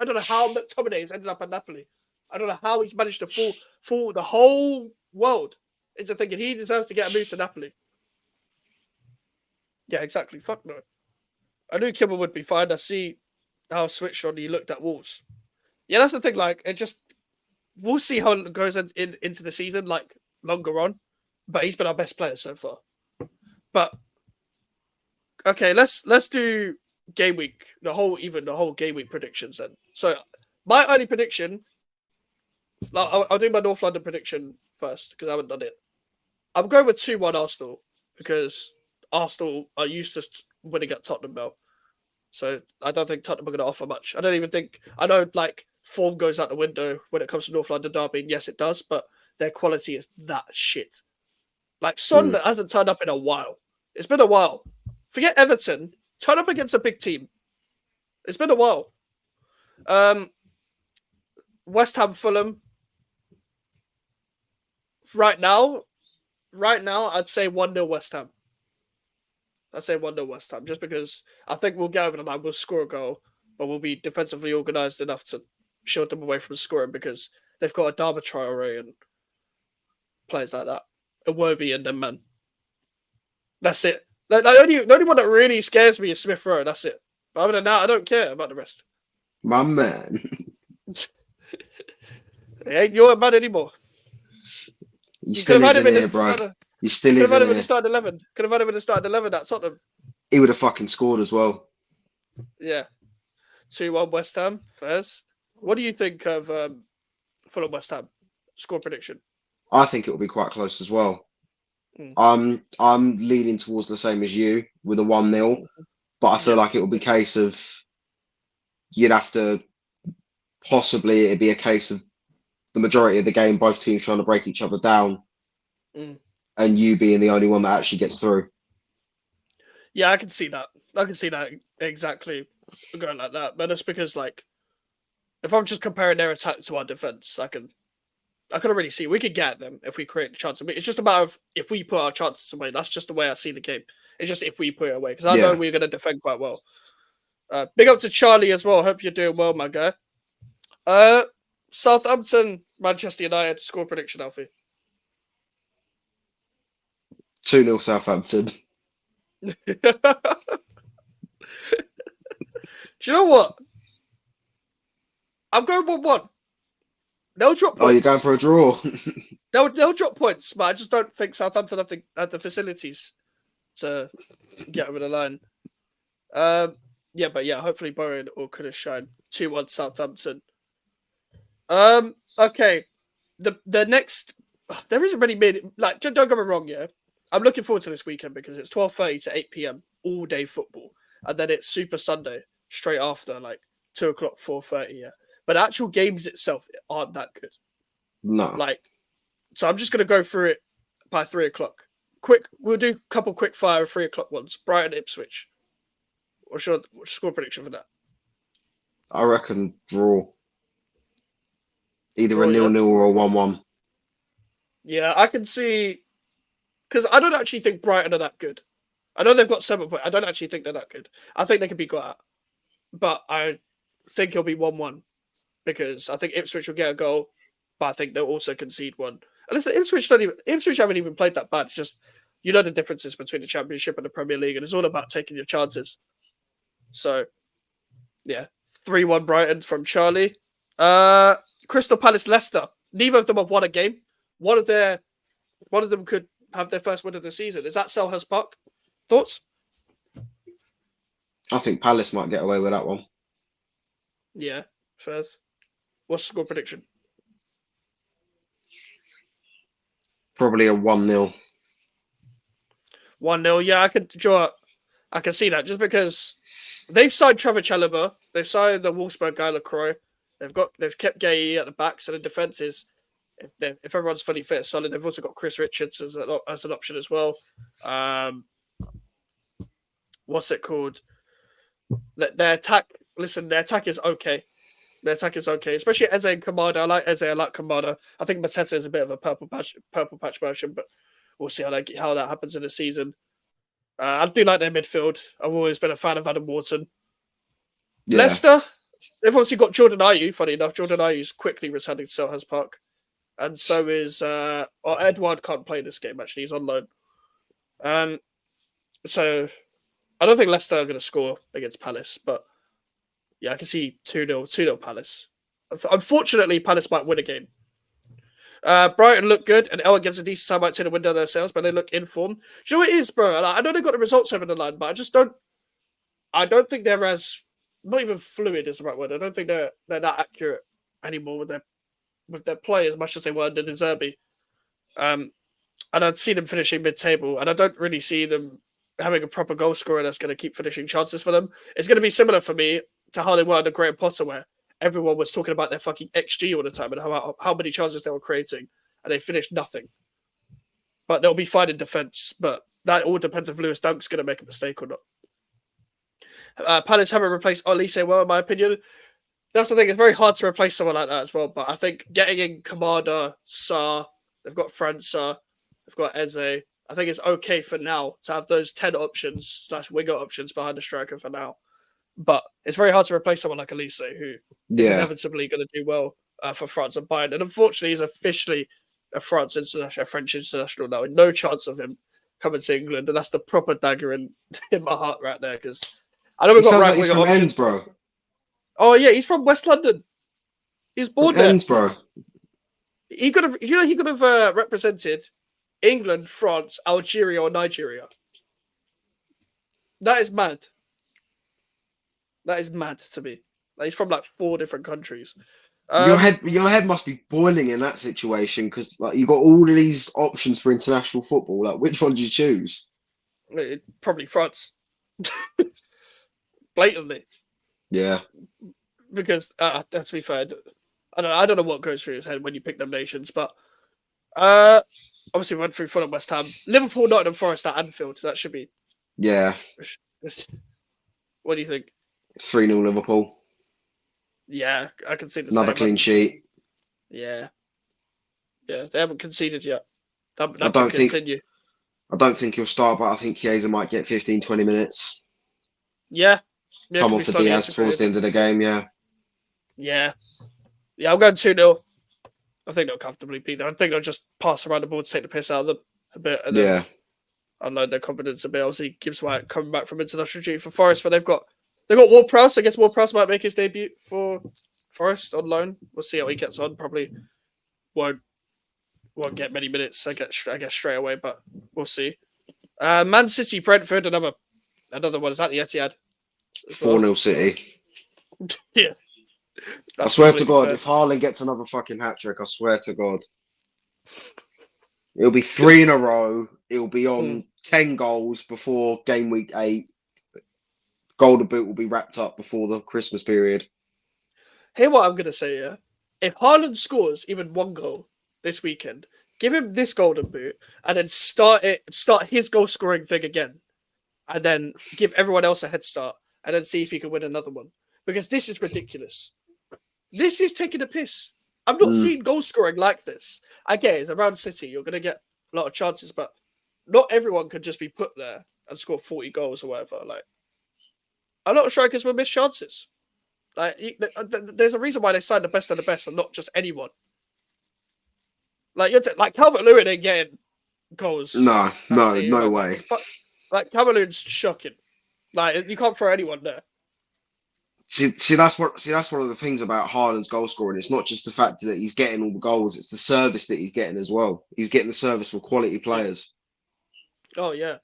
I don't know how McTominay has ended up at Napoli. I don't know how he's managed to fool the whole world into thinking he deserves to get a move to Napoli. Yeah, exactly. Fuck no. I knew Kimmel would be fine. I see how switched on he looked at Wolves. Yeah, that's the thing. Like, we'll see how it goes into the season, like longer on. But he's been our best player so far. But okay, let's do game week, the whole game week predictions then. So my early prediction, I'll do my North London prediction first because I haven't done it. I'm going with 2-1 Arsenal because Arsenal are used to winning at Tottenham now. So I don't think Tottenham are going to offer much. I know like form goes out the window when it comes to North London derby. And yes, it does, but their quality is that shit. Like Son hasn't turned up in a while. It's been a while. Forget Everton. Turn up against a big team. It's been a while. West Ham, Fulham. Right now, I'd say 1-0 West Ham. I'd say 1-0 West Ham, just because I think we'll get over the line, we'll score a goal, but we'll be defensively organised enough to shield them away from scoring because they've got a Adama Traore and players like that. Iwobi and them, man. That's it. The only one that really scares me is Smith Rowe. That's it. But other than that, I don't care about the rest. My man. He ain't your man anymore. You still isn't here, bro. You still isn't here. Could have had him in the starting 11. Could have had him in the starting 11 at Tottenham. He would have fucking scored as well. Yeah. 2-1 West Ham. Fairs. What do you think of Fulham West Ham? Score prediction? I think it will be quite close as well. I'm leaning towards the same as you with a 1-0, but I feel like it will be a case of you'd have to possibly it'd be a case of the majority of the game, both teams trying to break each other down, and you being the only one that actually gets through. Yeah, I can see that. I can see that exactly going like that. But that's because, like, if I'm just comparing their attack to our defense, I can already see we could get them if we create the chance. It's just a matter of if we put our chances away. That's just the way I see the game. It's just if we put it away because I know we're going to defend quite well. Big up to Charlie as well. Hope you're doing well, my guy. Southampton, Manchester United score prediction, Alfie. 2-0 Southampton. Do you know what? I'm going 1-1. They'll drop points. Oh, you're going for a draw? They'll drop points, but I just don't think Southampton have the facilities to get over the line. Hopefully Bowen or could have shine 2-1 Southampton. Okay. The next there isn't really many don't get me wrong, yeah. I'm looking forward to this weekend because it's 12:30 to 8 p.m. all day football. And then it's Super Sunday straight after, 2 o'clock, 4:30, yeah. But actual games itself aren't that good. No. So I'm just gonna go through it by 3 o'clock. We'll do a couple quick fire 3 o'clock ones. Brighton Ipswich. What's your score prediction for that? I reckon draw. Either a 0-0 or a 1-1. Yeah, I can see because I don't actually think Brighton are that good. I know they've got 7 points. I don't actually think they're that good. I think they can be got at. But I think it'll be 1-1 because I think Ipswich will get a goal, but I think they'll also concede one. And listen, Ipswich haven't even played that bad. It's just the differences between the Championship and the Premier League, and it's all about taking your chances. So, yeah, 3-1 Brighton from Charlie. Crystal Palace Leicester. Neither of them have won a game. One of them could have their first win of the season. Is that Selhurst Park? Thoughts? I think Palace might get away with that one. Yeah, first. What's the score prediction? Probably a 1-0. 1-0. Yeah, I can see that just because they've signed Trevor Chalobah, they've signed the Wolfsburg guy LaCroix, they've kept Gay at the back, so the defense is if everyone's fully fit, solid. They've also got Chris Richards as an option as well. What's it called? Their attack. Listen, their attack is okay. Their attack is okay, especially Eze and Kamada. I like Eze. I like Kamada. I think Mateta is a bit of a purple patch version, but we'll see how that happens in the season. I do like their midfield. I've always been a fan of Adam Wharton. Yeah. Leicester, they've obviously got Jordan Ayew. Funny enough, Jordan Ayew's quickly returning to Selhurst Park, and so is Edouard can't play this game. Actually, he's on loan. So I don't think Leicester are going to score against Palace, but yeah, I can see 2-0 Palace. Unfortunately, Palace might win a game. Brighton look good, and Ellen gets a decent time out to the window themselves, but they look in form. Do you know what it is, bro? I know they got the results over the line, but I don't think they're as not even fluid is the right word. I don't think they're that accurate anymore with their play as much as they were under De Zerbi. And I'd see them finishing mid-table, and I don't really see them having a proper goal scorer that's going to keep finishing chances for them. It's going to be similar for me to how they were under Graham Potter, where everyone was talking about their fucking XG all the time and how many chances they were creating, and they finished nothing. But they'll be fine in defence, but that all depends if Lewis Dunk's going to make a mistake or not. Palace haven't replaced Olise well, in my opinion. That's the thing. It's very hard to replace someone like that as well. But I think getting in Kamada, Sarr, they've got França, they've got Eze. I think it's okay for now to have those 10 options / winger options behind the striker for now. But it's very hard to replace someone like Elise, who is Yeah. inevitably going to do well for France and Bayern. And unfortunately, he's officially a French international now. And no chance of him coming to England. And that's the proper dagger in my heart right there. Because I know He we've got sounds right like he's winger from options. Ensborough. Oh, yeah, he's from West London. He's born From there. Ensborough. He could have represented England, France, Algeria, or Nigeria. That is mad. That is mad to me. Like, he's from like 4 different countries. Your head must be boiling in that situation because like you got all of these options for international football. Like, which one do you choose? Probably France. Blatantly. Yeah. Because to be fair, I don't know what goes through his head when you pick them nations, but obviously we went through Fulham, West Ham, Liverpool, Nottingham Forest at Anfield. That should be. Yeah. What do you think? 3-0 Liverpool. Yeah, I can see the Another same. clean sheet. Yeah. Yeah, they haven't conceded yet. That I could don't continue. I don't think he'll start, but I think Chiesa might get 15, 20 minutes. Yeah. Come Could on be for slowly Diaz towards the integrated. end of the game, yeah. Yeah. Yeah, I'm going 2-0. I think they'll comfortably beat them. I think they'll just pass around the ball to take the piss out of them a bit and then Yeah. unload their confidence a bit. Obviously, Gibbs White coming back from international duty for Forest, but they've got Ward-Prowse. I guess Ward-Prowse might make his debut for Forest on loan. We'll see how he gets on. Probably won't get many minutes. I guess straight away, but we'll see. Man City, Brentford, another one. Is that the Etihad? 4-0 City. Yeah. I swear to God, if Haaland gets another fucking hat-trick, I swear to God. It'll be 3 in a row. It'll be on 10 goals before game week 8. Golden Boot will be wrapped up before the Christmas period. Hear what I'm going to say, yeah? If Haaland scores even 1 goal this weekend, give him this Golden Boot and then start his goal-scoring thing again. And then give everyone else a head start and then see if he can win another one. Because this is ridiculous. This is taking a piss. I've not seen goal-scoring like this. I get it's around City. You're going to get a lot of chances, but not everyone can just be put there and score 40 goals or whatever. Like, a lot of strikers will miss chances. Like, there's a reason why they signed the best of the best and not just anyone. Like, like Calvert-Lewin ain't getting goals. No way. Like, Calvert-Lewin's shocking. Like, you can't throw anyone there. See, that's one of the things about Haaland's goal scoring. It's not just the fact that he's getting all the goals; it's the service that he's getting as well. He's getting the service from quality players. Oh yeah,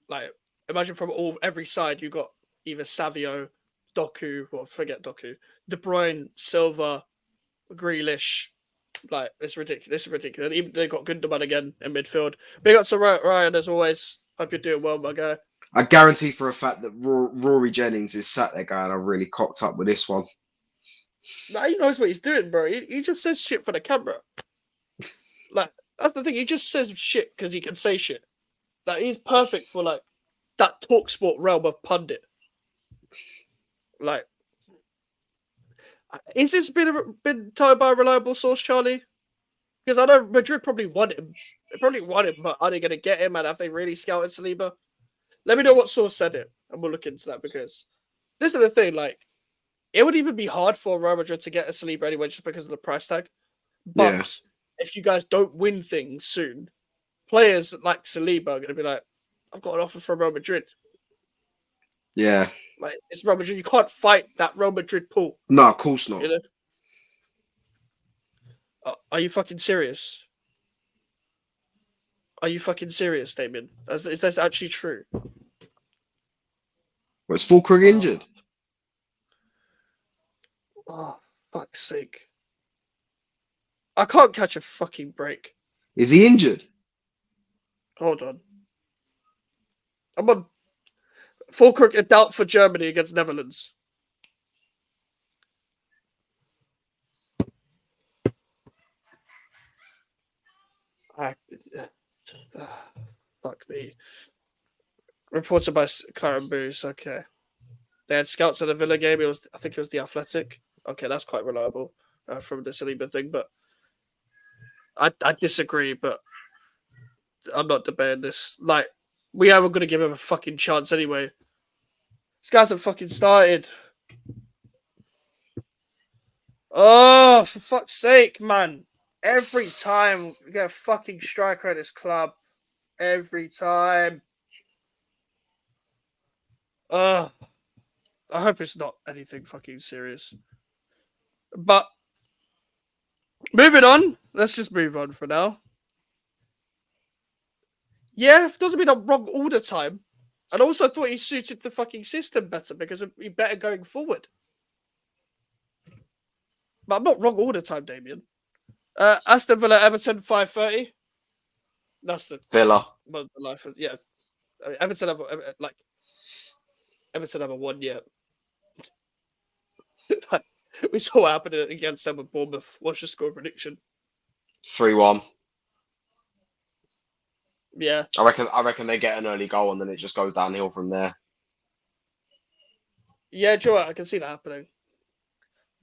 like imagine from every side you got either Savio, Doku, well forget Doku, De Bruyne, Silva, Grealish. Like it's ridiculous. Even they got Gundogan again in midfield. Big up to Ryan as always. Hope you're doing well, my guy. I guarantee for a fact that Rory Jennings is sat there going, "I'm really cocked up with this one." Nah, he knows what he's doing, bro. He just says shit for the camera. Like that's the thing. He just says shit because he can say shit. Like he's perfect for like that talk sport realm of pundit. Like, is this been told by a reliable source, Charlie? Because I know Madrid probably want him. They probably want him, but are they going to get him? And have they really scouted Saliba? Let me know what source said it, and we'll look into that. Because this is the thing, like, it would even be hard for Real Madrid to get a Saliba anyway, just because of the price tag. But if you guys don't win things soon, players like Saliba are going to be like, I've got an offer from Real Madrid. Yeah. Like, it's Real Madrid. You can't fight that Real Madrid pool. No, of course not. You know? Are you fucking serious? Are you fucking serious, Damien? Is this actually true? Well, is Fulkrug injured? Oh, fuck's sake. I can't catch a fucking break. Is he injured? Hold on. I'm on Fulkrug, a doubt for Germany against Netherlands. Fuck me. Reported by Claren Booth. Okay. They had scouts at the Villa game. I think it was the Athletic. Okay, that's quite reliable from the Saliba thing, but I disagree. But I'm not debating this. Like, we aren't going to give him a fucking chance anyway. This guy hasn't fucking started. Oh, for fuck's sake, man. Every time we get a fucking striker at this club. Every time. I hope it's not anything fucking serious. But moving on. Let's just move on for now. Yeah, doesn't mean I'm wrong all the time. And also thought he suited the fucking system better because it'd be better going forward. But I'm not wrong all the time, Damien. Aston Villa, Everton, 5:30. That's the Villa. Well, the life. Yeah, I mean, Everton haven't won yet. We saw what happened against them with Bournemouth. What's your score prediction? 3-1. Yeah, I reckon they get an early goal and then it just goes downhill from there. yeah, Joe, I can see that happening.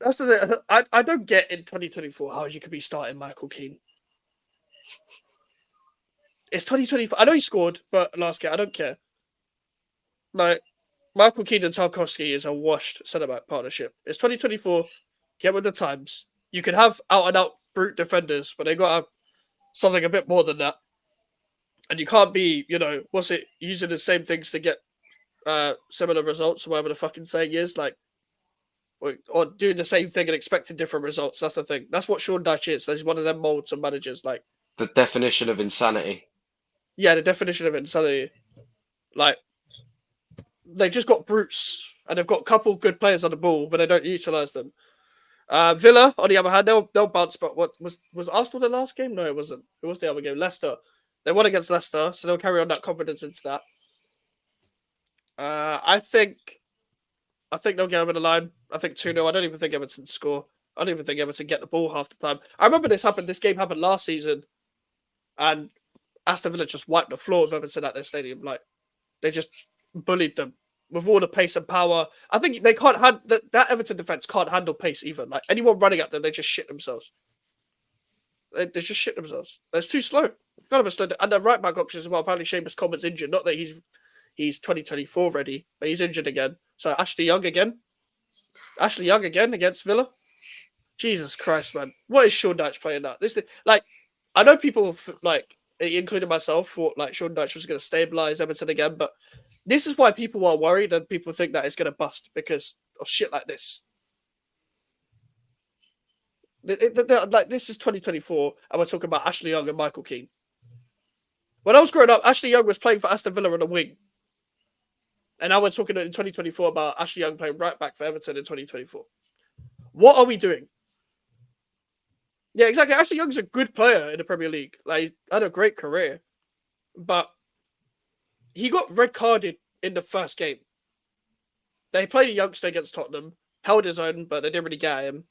That's the thing. I don't get in 2024 how you could be starting Michael Keane. It's 2024. I know he scored, but last game I don't care. Like, Michael Keane and Tarkowski is a washed centre-back partnership. It's 2024. Get with the times. You can have out-and-out brute defenders, but they got to have something a bit more than that. And you can't be, using the same things to get similar results, or whatever the fucking saying is, like, or doing the same thing and expecting different results. That's the thing. That's what Sean Dyche is. He's one of them molds of managers. Like, the definition of insanity. Yeah, the definition of insanity. Like, they just got brutes, and they've got a couple good players on the ball, but they don't utilize them. Villa, on the other hand, they'll bounce. But what was Arsenal the last game? No, it wasn't. It was the other game. Leicester. They won against Leicester, so they'll carry on that confidence into that. I think they'll get over the line. I think 2-0. I don't even think Everton score. I don't even think Everton get the ball half the time. I remember this happened. This game happened last season, and Aston Villa just wiped the floor with Everton at their stadium. Like, they just bullied them with all the pace and power. I think they can't that Everton defense can't handle pace either. Like, anyone running at them, they just shit themselves. They just shit themselves. It's too slow. Kind of a slow. And the right back option as well. Apparently, Seamus Coleman's injured. Not that he's 2024 ready, but he's injured again. So Ashley Young again against Villa. Jesus Christ, man! What is Sean Dyche playing at? I know people including myself, thought like Sean Dyche was going to stabilize Everton again, but this is why people are worried and people think that it's going to bust because of shit like this. Like, this is 2024, and we're talking about Ashley Young and Michael Keane. When I was growing up, Ashley Young was playing for Aston Villa on the wing, and now we're talking in 2024 about Ashley Young playing right back for Everton in 2024. What are we doing? Yeah, exactly. Ashley Young's a good player in the Premier League. Like, he had a great career, but he got red carded in the first game. They played a youngster against Tottenham, held his own, but they didn't really get him.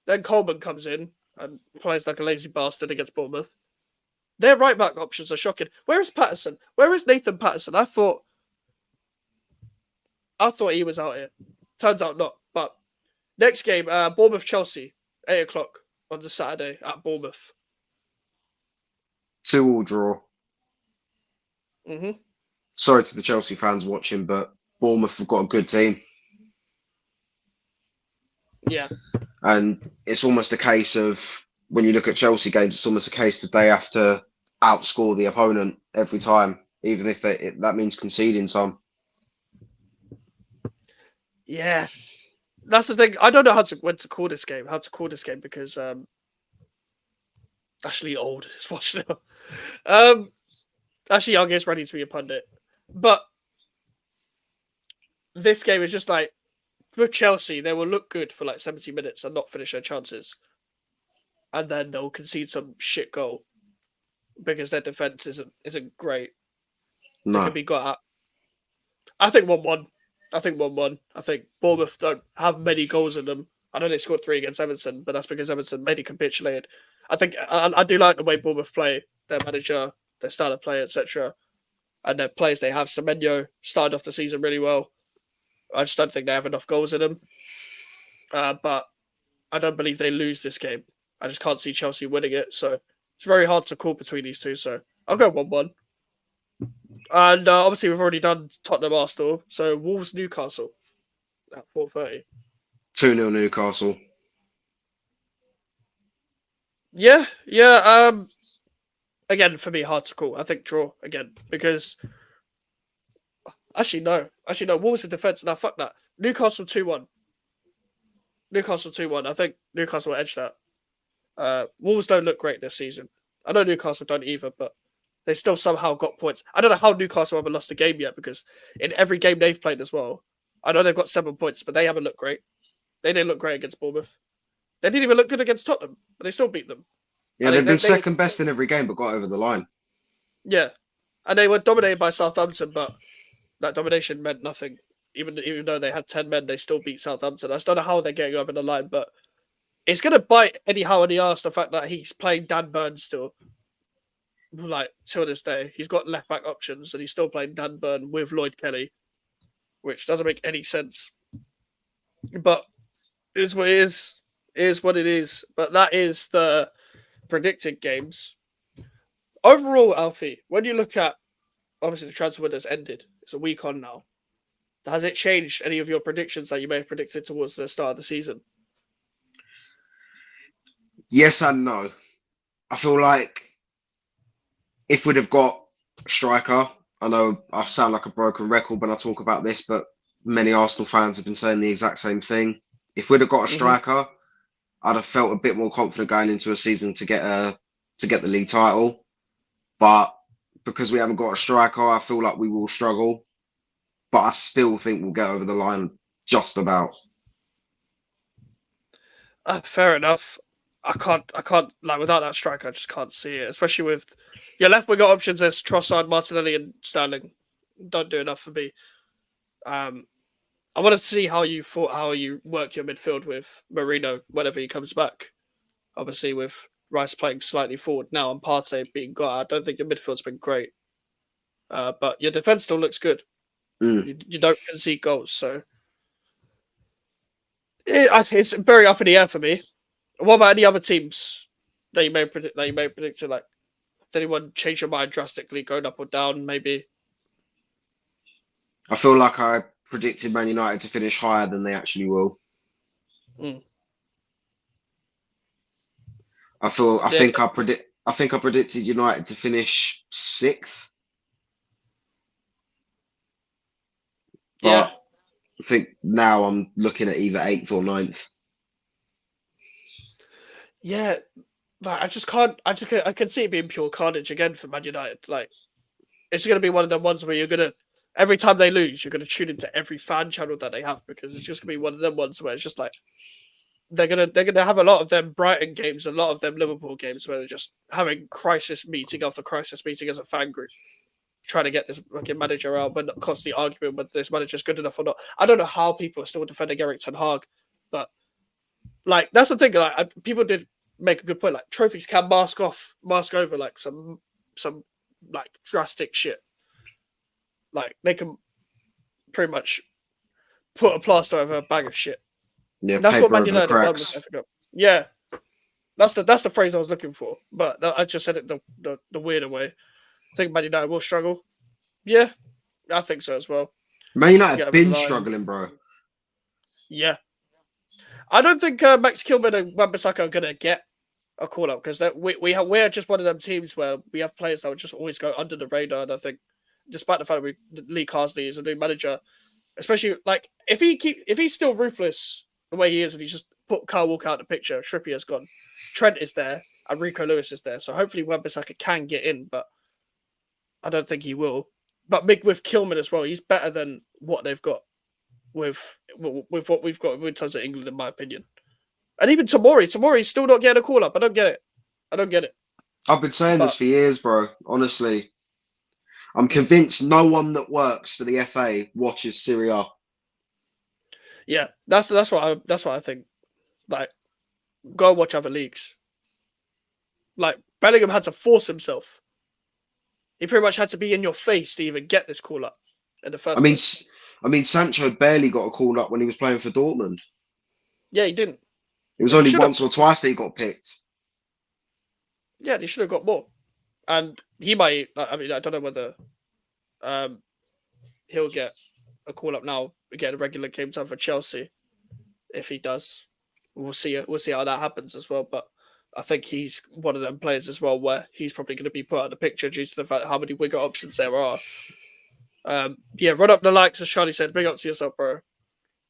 Then Coleman comes in and plays like a lazy bastard against Bournemouth. Their right back options are shocking. Where is Patterson? Where is Nathan Patterson? I thought he was out here. Turns out not. But next game, Bournemouth-Chelsea, 8 o'clock on the Saturday at Bournemouth. 2-2 draw. Mm-hmm. Sorry to the Chelsea fans watching, but Bournemouth have got a good team. Yeah. And it's almost a case of, when you look at Chelsea games, it's almost a case that they have to outscore the opponent every time, even if that means conceding some. Yeah. That's the thing. I don't know how to call this game because Ashley Old is watching it. Ashley Young is ready to be a pundit. But this game is just like, with Chelsea, they will look good for like 70 minutes and not finish their chances. And then they'll concede some shit goal because their defense isn't great. No. They can be got at. I think 1-1. I think Bournemouth don't have many goals in them. I know they scored 3 against Everton, but that's because Everton mainly capitulated. I think I do like the way Bournemouth play. Their manager, their style of play, etc. And their players they have. Semenyo started off the season really well. I just don't think they have enough goals in them. But I don't believe they lose this game. I just can't see Chelsea winning it. So it's very hard to call between these two. So I'll go 1-1. And obviously, we've already done Tottenham Arsenal. So Wolves Newcastle at 4:30. 2-0 Newcastle. Yeah. Again, for me, hard to call. I think draw again because actually no. Wolves in defense. Now fuck that. Newcastle 2-1. Newcastle 2-1. I think Newcastle will edge that. Wolves don't look great this season. I know Newcastle don't either, but they still somehow got points. I don't know how Newcastle haven't lost a game yet because in every game they've played as well, I know they've got 7 points, but they haven't looked great. They didn't look great against Bournemouth. They didn't even look good against Tottenham, but they still beat them. Yeah, they've been second best in every game, but got over the line. Yeah, and they were dominated by Southampton, but that domination meant nothing. Even though they had 10 men, they still beat Southampton. I just don't know how they're getting over the line, but it's going to bite Eddie Howe in the arse, the fact that he's playing Dan Burn still. Like, till this day. He's got left-back options, and he's still playing Dan Burn with Lloyd Kelly, which doesn't make any sense. But it is what it is. It is what it is. But that is the predicted games. Overall, Alfie, when you look at, obviously the transfer window's ended. It's a week on now. Has it changed any of your predictions that you may have predicted towards the start of the season? Yes and no. I feel like if we'd have got a striker, I know I sound like a broken record when I talk about this, but many Arsenal fans have been saying the exact same thing. If we'd have got a striker, I'd have felt a bit more confident going into a season to get the league title. But because we haven't got a striker, I feel like we will struggle. But I still think we'll get over the line just about. Fair enough. I can't like without that striker. I just can't see it. Especially with your left winger options as Trossard, Martinelli, and Sterling. Don't do enough for me. I want to see how you work your midfield with Marino whenever he comes back. Obviously, with Rice playing slightly forward now and Partey being gone, I don't think your midfield's been great. But your defense still looks good. You don't concede goals, so it's very up in the air for me. What about any other teams that you may predict? Like, did anyone change your mind drastically, going up or down? Maybe. I feel like I predicted Man United to finish higher than they actually will. I think I predicted United to finish 6th. But I think now I'm looking at either 8th or 9th. Yeah, like I just can't. I can see it being pure carnage again for Man United. Like it's going to be one of the ones where you're gonna every time they lose, you're gonna tune into every fan channel that they have because it's just gonna be one of them ones where it's just like they're gonna have a lot of them Brighton games, a lot of them Liverpool games where they're just having crisis meeting after crisis meeting as a fan group, trying to get this fucking manager out, but not constantly arguing whether this manager's good enough or not. I don't know how people are still defending Erik ten Hag, but like that's the thing. Like people did make a good point. Like trophies can mask over like some like drastic shit. Like they can pretty much put a plaster over a bag of shit. Yeah, and that's what Man United have done with cracks. FA Cup. Yeah, that's the phrase I was looking for. But I just said it the weirder way. I think Man United will struggle. Yeah, I think so as well. Man United have been struggling, bro. Yeah. I don't think Max Kilman and Wan-Bissaka are going to get a call-up because we're just one of them teams where we have players that would just always go under the radar. And I think, despite the fact that Lee Carsley is a new manager, especially like if he's still ruthless the way he is and he's just put Kyle Walker out of the picture, Trippier's gone, Trent is there, and Rico Lewis is there. So hopefully Wan-Bissaka can get in, but I don't think he will. But with Kilman as well, he's better than what they've got with what we've got in terms of England, in my opinion. And even Tomori's still not getting a call up. I don't get it. I've been saying this for years, bro. Honestly, I'm convinced no one that works for the FA watches Serie A. Yeah, that's what I think. Like, go and watch other leagues. Like Bellingham had to force himself. He pretty much had to be in your face to even get this call up in the first place. I mean, Sancho barely got a call up when he was playing for Dortmund. Yeah, he didn't. It was He only should have. once or twice that he got picked. Yeah, he should have got more. And he might. I mean, I don't know whether he'll get a call up now, get a regular game time for Chelsea. If he does, we'll see. We'll see how that happens as well. But I think he's one of them players as well where he's probably going to be put out of the picture due to the fact how many winger options there are. Yeah, run up the likes, as Charlie said. Big up to yourself, bro.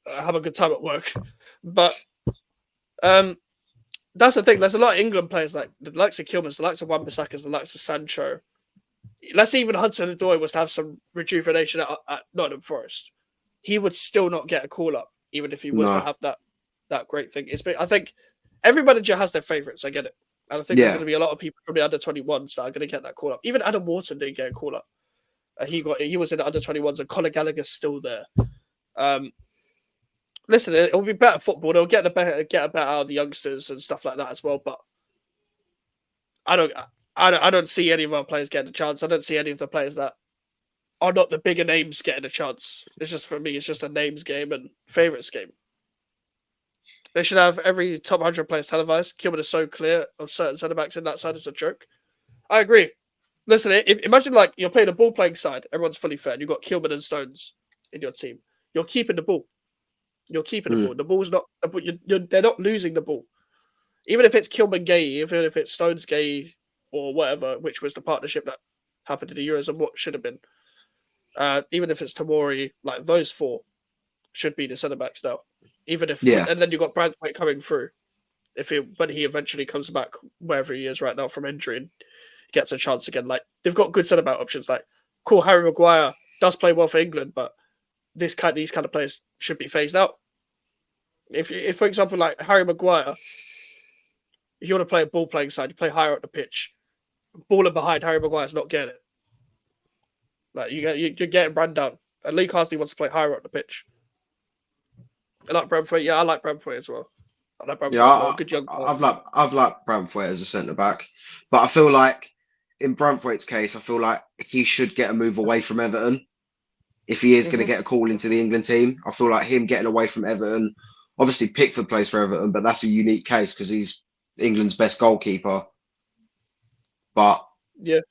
Have a good time at work. But that's the thing. There's a lot of England players like the likes of Kilmans, the likes of Wan-Bissaka, the likes of Sancho. Let's say even Hudson-Odoi was to have some rejuvenation at Nottingham Forest. He would still not get a call up, even if he was to have that great thing. I think every manager has their favourites. I get it. And I think there's going to be a lot of people from the under-21s that are going to get that call up. Even Adam Wharton didn't get a call up. He was in the under-21s, and Conor Gallagher's still there. Listen, it'll be better football. They'll get a better out of the youngsters and stuff like that as well. But I don't see any of our players getting a chance. I don't see any of the players that are not the bigger names getting a chance. It's just, for me, it's just a names game and favourites game. They should have every top 100 players televised. Kilman is so clear of certain centre backs in that side. It's a joke. I agree. Listen, imagine like you're playing a ball playing side. Everyone's fully fair. You've got Kilman and Stones in your team. You're keeping the ball. You're keeping the ball. The ball's not. They're not losing the ball. Even if it's Kilman Gay, even if it's Stones Gay or whatever, which was the partnership that happened in the Euros and what should have been. Even if it's Tamori, like those four should be the centre backs now. Even if, and then you've got Branthwaite coming through. When he eventually comes back, wherever he is right now from injury, and gets a chance again. Like they've got good centre back options. Like, cool, Harry Maguire does play well for England, but these kind of players should be phased out. If for example, like Harry Maguire, if you want to play a ball playing side, you play higher up the pitch. Baller behind, Harry Maguire's not getting it. Like you're getting ran down. And Lee Carsley wants to play higher up the pitch. I like Branthwaite. Yeah, I like Branthwaite as well. I like Branthwaite as well. Good young player. I've liked Branthwaite as a centre back, but I feel like in Branthwaite's case, I feel like he should get a move away from Everton if he is going to get a call into the England team. I feel like him getting away from Everton. Obviously, Pickford plays for Everton, but that's a unique case because he's England's best goalkeeper. But yeah,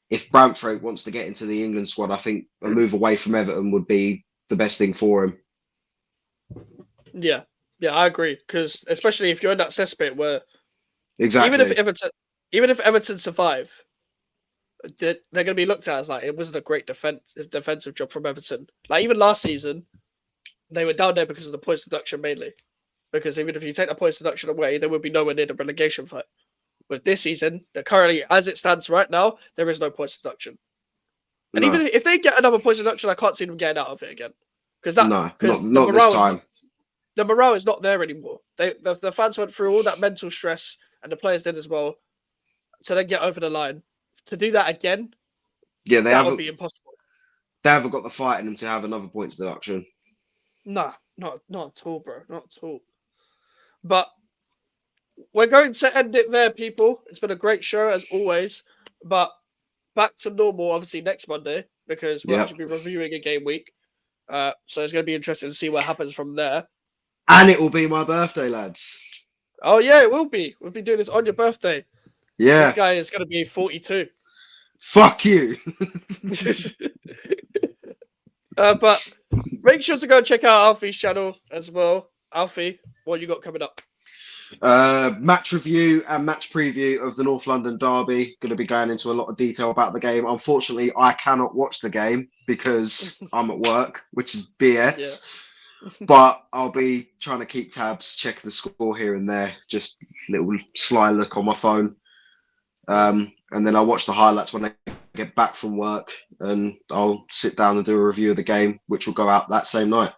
if Branthwaite wants to get into the England squad, I think a move away from Everton would be the best thing for him. Yeah, I agree. Because especially if you're in that cesspit where, exactly, even if Everton survive, they're going to be looked at as like it wasn't a great defensive job from Everton. Like even last season, they were down there because of the points deduction mainly. Because even if you take the points deduction away, there would be nowhere near the relegation fight. With this season, currently, as it stands right now, there is no points deduction. And even if they get another points deduction, I can't see them getting out of it again. Because not this time. The morale is not there anymore. The fans went through all that mental stress, and the players did as well, to then get over the line. To do that again, that would be impossible. They haven't got the fight in them to have another points deduction. Nah, not at all, bro. Not at all. But we're going to end it there, people. It's been a great show, as always. But back to normal, obviously, next Monday, because we'll actually be reviewing a game week. So it's going to be interesting to see what happens from there. And it will be my birthday, lads. Oh, yeah, it will be. We'll be doing this on your birthday. Yeah. This guy is going to be 42. Fuck you. But make sure to go check out Alfie's channel as well. Alfie, what you got coming up? Match review and match preview of the North London derby. Going to be going into a lot of detail about the game. Unfortunately, I cannot watch the game because I'm at work, which is BS. But I'll be trying to keep tabs, check the score here and there, just little sly look on my phone. And then I'll watch the highlights when I get back from work, and I'll sit down and do a review of the game, which will go out that same night.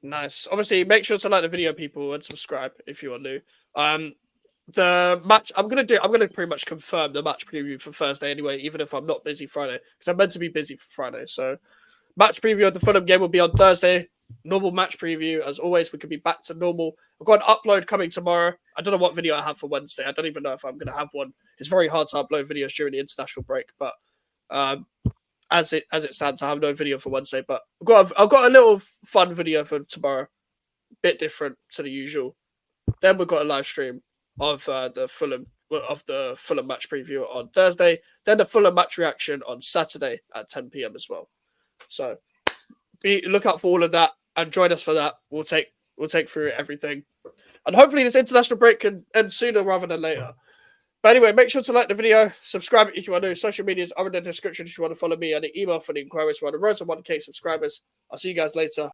Nice. Obviously, make sure to like the video, people, and subscribe if you are new. The match I'm gonna pretty much confirm the match preview for Thursday anyway, even if I'm not busy Friday, because I'm meant to be busy for Friday. So, match preview of the Fulham game will be on Thursday. Normal match preview, as always. We could be back to normal. I've got an upload coming tomorrow. I don't know what video I have for Wednesday. I don't even know if I'm gonna have one. It's very hard to upload videos during the international break, but as it stands, I have no video for Wednesday, but I've got a little fun video for tomorrow, bit different to the usual. Then we've got a live stream of the Fulham match preview on Thursday. Then the Fulham match reaction on Saturday at 10 p.m. as well. So look out for all of that and join us for that. We'll take through everything, and hopefully this international break can end sooner rather than later. But anyway, make sure to like the video, subscribe if you want to. Social medias are in the description if you want to follow me, and the email for the inquiries. We're on the road to 1K subscribers. I'll see you guys later.